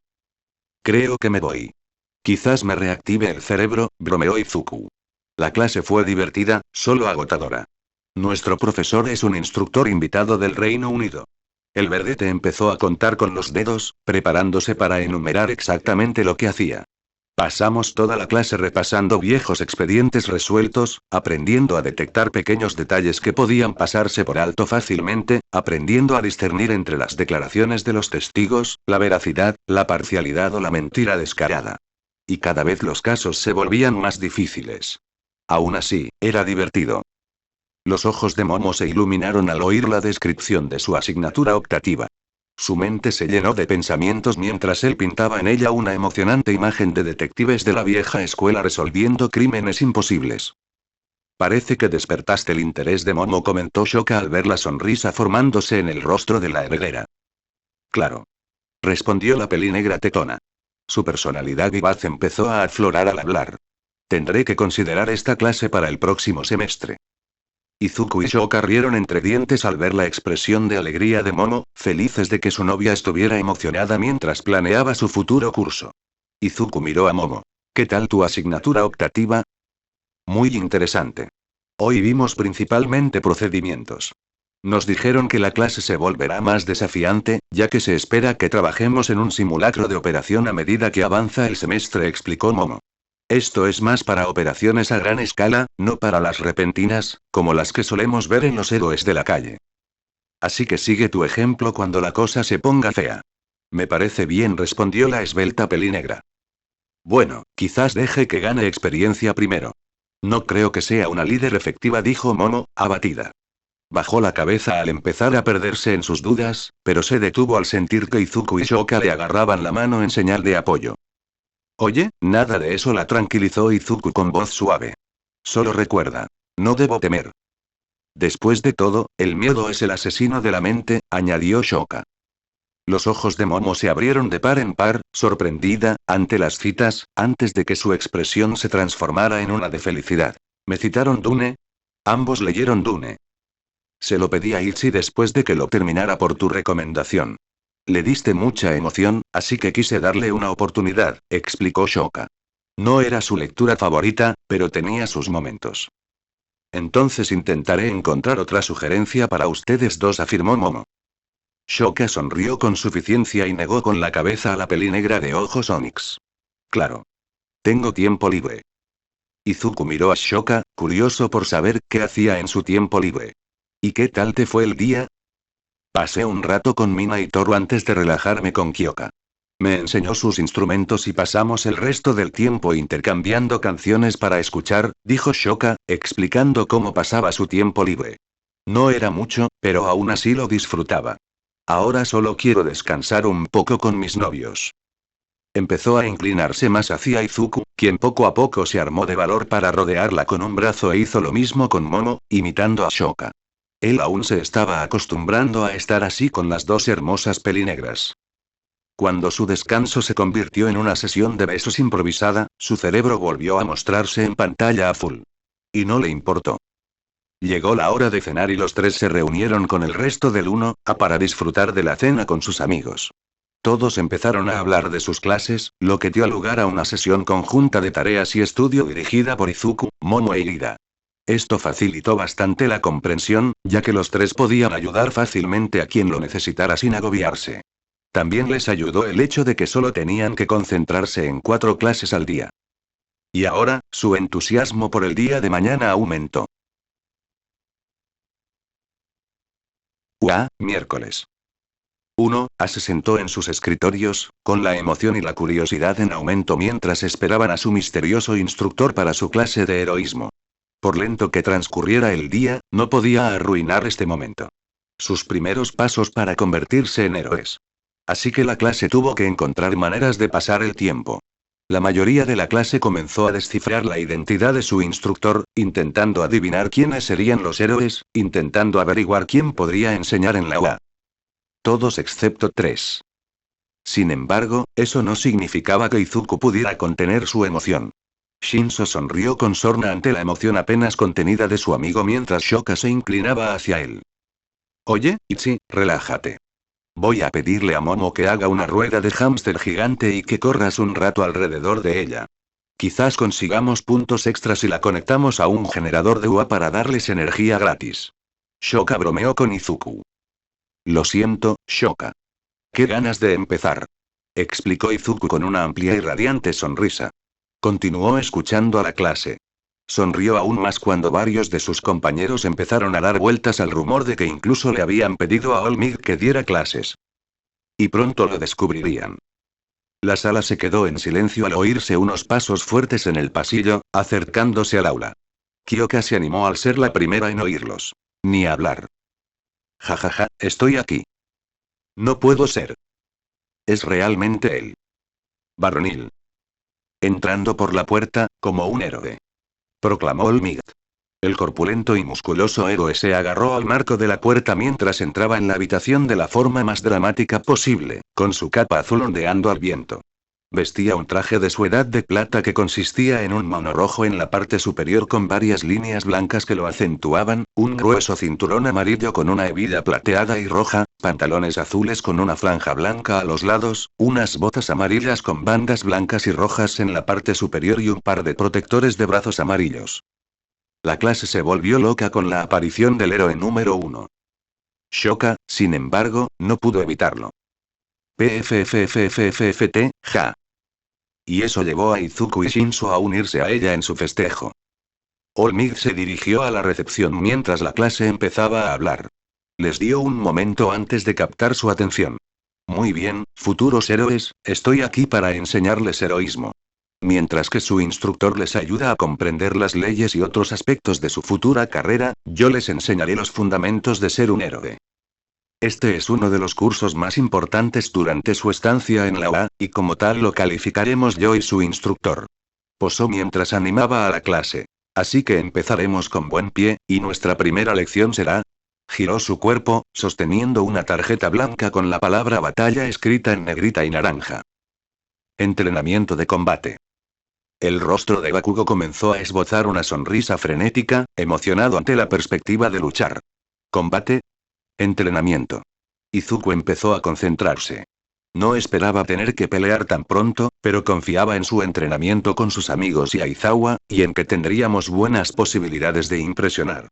Creo que me voy. Quizás me reactive el cerebro, bromeó Izuku. La clase fue divertida, solo agotadora. Nuestro profesor es un instructor invitado del Reino Unido. El verdete empezó a contar con los dedos, preparándose para enumerar exactamente lo que hacía. Pasamos toda la clase repasando viejos expedientes resueltos, aprendiendo a detectar pequeños detalles que podían pasarse por alto fácilmente, aprendiendo a discernir entre las declaraciones de los testigos, la veracidad, la parcialidad o la mentira descarada. Y cada vez los casos se volvían más difíciles. Aún así, era divertido. Los ojos de Momo se iluminaron al oír la descripción de su asignatura optativa. Su mente se llenó de pensamientos mientras él pintaba en ella una emocionante imagen de detectives de la vieja escuela resolviendo crímenes imposibles. Parece que despertaste el interés de Momo, comentó Shoka al ver la sonrisa formándose en el rostro de la heredera. Claro. Respondió la pelinegra tetona. Su personalidad vivaz empezó a aflorar al hablar. Tendré que considerar esta clase para el próximo semestre. Izuku y Shoka rieron entre dientes al ver la expresión de alegría de Momo, felices de que su novia estuviera emocionada mientras planeaba su futuro curso. Izuku miró a Momo. ¿Qué tal tu asignatura optativa? Muy interesante. Hoy vimos principalmente procedimientos. Nos dijeron que la clase se volverá más desafiante, ya que se espera que trabajemos en un simulacro de operación a medida que avanza el semestre, explicó Momo. Esto es más para operaciones a gran escala, no para las repentinas, como las que solemos ver en los héroes de la calle. Así que sigue tu ejemplo cuando la cosa se ponga fea. Me parece bien, respondió la esbelta pelinegra. Bueno, quizás deje que gane experiencia primero. No creo que sea una líder efectiva, dijo Momo, abatida. Bajó la cabeza al empezar a perderse en sus dudas, pero se detuvo al sentir que Izuku y Shoka le agarraban la mano en señal de apoyo. Oye, nada de eso, la tranquilizó Izuku con voz suave. Solo recuerda. No debo temer. Después de todo, el miedo es el asesino de la mente, añadió Shoka. Los ojos de Momo se abrieron de par en par, sorprendida, ante las citas, antes de que su expresión se transformara en una de felicidad. ¿Me citaron Dune? Ambos leyeron Dune. Se lo pedí a Itzy después de que lo terminara por tu recomendación. Le diste mucha emoción, así que quise darle una oportunidad, explicó Shoka. No era su lectura favorita, pero tenía sus momentos. Entonces intentaré encontrar otra sugerencia para ustedes dos, afirmó Momo. Shoka sonrió con suficiencia y negó con la cabeza a la pelinegra de ojos onix. Claro. Tengo tiempo libre. Izuku miró a Shoka, curioso por saber qué hacía en su tiempo libre. ¿Y qué tal te fue el día? Pasé un rato con Mina y Toru antes de relajarme con Kyoka. Me enseñó sus instrumentos y pasamos el resto del tiempo intercambiando canciones para escuchar, dijo Shoka, explicando cómo pasaba su tiempo libre. No era mucho, pero aún así lo disfrutaba. Ahora solo quiero descansar un poco con mis novios. Empezó a inclinarse más hacia Izuku, quien poco a poco se armó de valor para rodearla con un brazo e hizo lo mismo con Momo, imitando a Shoka. Él aún se estaba acostumbrando a estar así con las dos hermosas pelinegras. Cuando su descanso se convirtió en una sesión de besos improvisada, su cerebro volvió a mostrarse en pantalla azul. Y no le importó. Llegó la hora de cenar y los tres se reunieron con el resto del 1A para disfrutar de la cena con sus amigos. Todos empezaron a hablar de sus clases, lo que dio lugar a una sesión conjunta de tareas y estudio dirigida por Izuku, Momo e Ida. Esto facilitó bastante la comprensión, ya que los tres podían ayudar fácilmente a quien lo necesitara sin agobiarse. También les ayudó el hecho de que solo tenían que concentrarse en 4 clases al día. Y ahora, su entusiasmo por el día de mañana aumentó. Miércoles. 1A se sentó en sus escritorios, con la emoción y la curiosidad en aumento mientras esperaban a su misterioso instructor para su clase de heroísmo. Por lento que transcurriera el día, no podía arruinar este momento. Sus primeros pasos para convertirse en héroes. Así que la clase tuvo que encontrar maneras de pasar el tiempo. La mayoría de la clase comenzó a descifrar la identidad de su instructor, intentando adivinar quiénes serían los héroes, intentando averiguar quién podría enseñar en la UA. Todos excepto 3. Sin embargo, eso no significaba que Izuku pudiera contener su emoción. Shinso sonrió con sorna ante la emoción apenas contenida de su amigo mientras Shoka se inclinaba hacia él. Oye, Ichi, relájate. Voy a pedirle a Momo que haga una rueda de hámster gigante y que corras un rato alrededor de ella. Quizás consigamos puntos extras si la conectamos a un generador de UA para darles energía gratis. Shoka bromeó con Izuku. Lo siento, Shoka. Qué ganas de empezar. Explicó Izuku con una amplia y radiante sonrisa. Continuó escuchando a la clase. Sonrió aún más cuando varios de sus compañeros empezaron a dar vueltas al rumor de que incluso le habían pedido a Olmig que diera clases. Y pronto lo descubrirían. La sala se quedó en silencio al oírse unos pasos fuertes en el pasillo, acercándose al aula. Kyoka se animó al ser la primera en oírlos. Ni hablar. Jajaja, estoy aquí. No puedo ser. Es realmente él. Varonil. Entrando por la puerta, como un héroe. Proclamó Olmigt. El corpulento y musculoso héroe se agarró al marco de la puerta mientras entraba en la habitación de la forma más dramática posible, con su capa azul ondeando al viento. Vestía un traje de suedad de plata que consistía en un mono rojo en la parte superior con varias líneas blancas que lo acentuaban, un grueso cinturón amarillo con una hebilla plateada y roja, pantalones azules con una franja blanca a los lados, unas botas amarillas con bandas blancas y rojas en la parte superior y un par de protectores de brazos amarillos. La clase se volvió loca con la aparición del héroe número 1. Shoka, sin embargo, no pudo evitarlo. PFFFFFT, ja. Y eso llevó a Izuku y Shinso a unirse a ella en su festejo. Olmigt se dirigió a la recepción mientras la clase empezaba a hablar. Les dio un momento antes de captar su atención. Muy bien, futuros héroes, estoy aquí para enseñarles heroísmo. Mientras que su instructor les ayuda a comprender las leyes y otros aspectos de su futura carrera, yo les enseñaré los fundamentos de ser un héroe. Este es uno de los cursos más importantes durante su estancia en la UA, y como tal lo calificaremos yo y su instructor. Posó mientras animaba a la clase. Así que empezaremos con buen pie, y nuestra primera lección será... Giró su cuerpo, sosteniendo una tarjeta blanca con la palabra batalla escrita en negrita y naranja. Entrenamiento de combate. El rostro de Bakugo comenzó a esbozar una sonrisa frenética, emocionado ante la perspectiva de luchar. ¿Combate? Entrenamiento. Izuku empezó a concentrarse. No esperaba tener que pelear tan pronto, pero confiaba en su entrenamiento con sus amigos y Aizawa, y en que tendríamos buenas posibilidades de impresionar.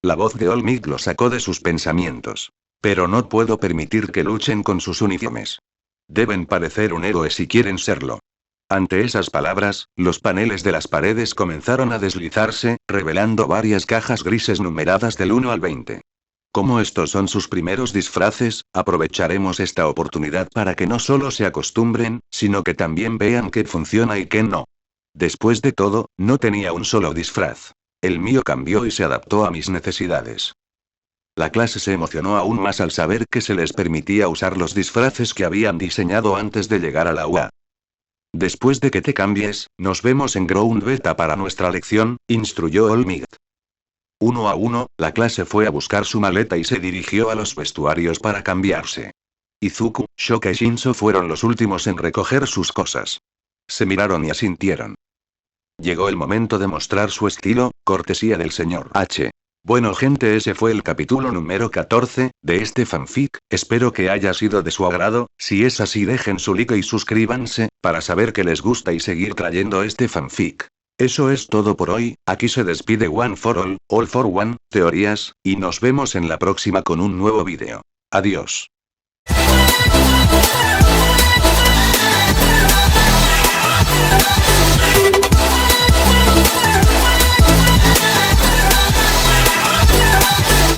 La voz de Olmigt lo sacó de sus pensamientos. Pero no puedo permitir que luchen con sus uniformes. Deben parecer un héroe si quieren serlo. Ante esas palabras, los paneles de las paredes comenzaron a deslizarse, revelando varias cajas grises numeradas del 1 al 20. Como estos son sus primeros disfraces, aprovecharemos esta oportunidad para que no solo se acostumbren, sino que también vean qué funciona y qué no. Después de todo, no tenía un solo disfraz. El mío cambió y se adaptó a mis necesidades. La clase se emocionó aún más al saber que se les permitía usar los disfraces que habían diseñado antes de llegar a la UA. Después de que te cambies, nos vemos en Ground Beta para nuestra lección, instruyó Olmigt. Uno a uno, la clase fue a buscar su maleta y se dirigió a los vestuarios para cambiarse. Izuku, Shoka y Shinso fueron los últimos en recoger sus cosas. Se miraron y asintieron. Llegó el momento de mostrar su estilo, cortesía del señor H. Bueno gente, ese fue el capítulo número 14, de este fanfic, espero que haya sido de su agrado, si es así dejen su like y suscríbanse, para saber que les gusta y seguir trayendo este fanfic. Eso es todo por hoy, aquí se despide One for All for One, teorías, y nos vemos en la próxima con un nuevo vídeo. Adiós.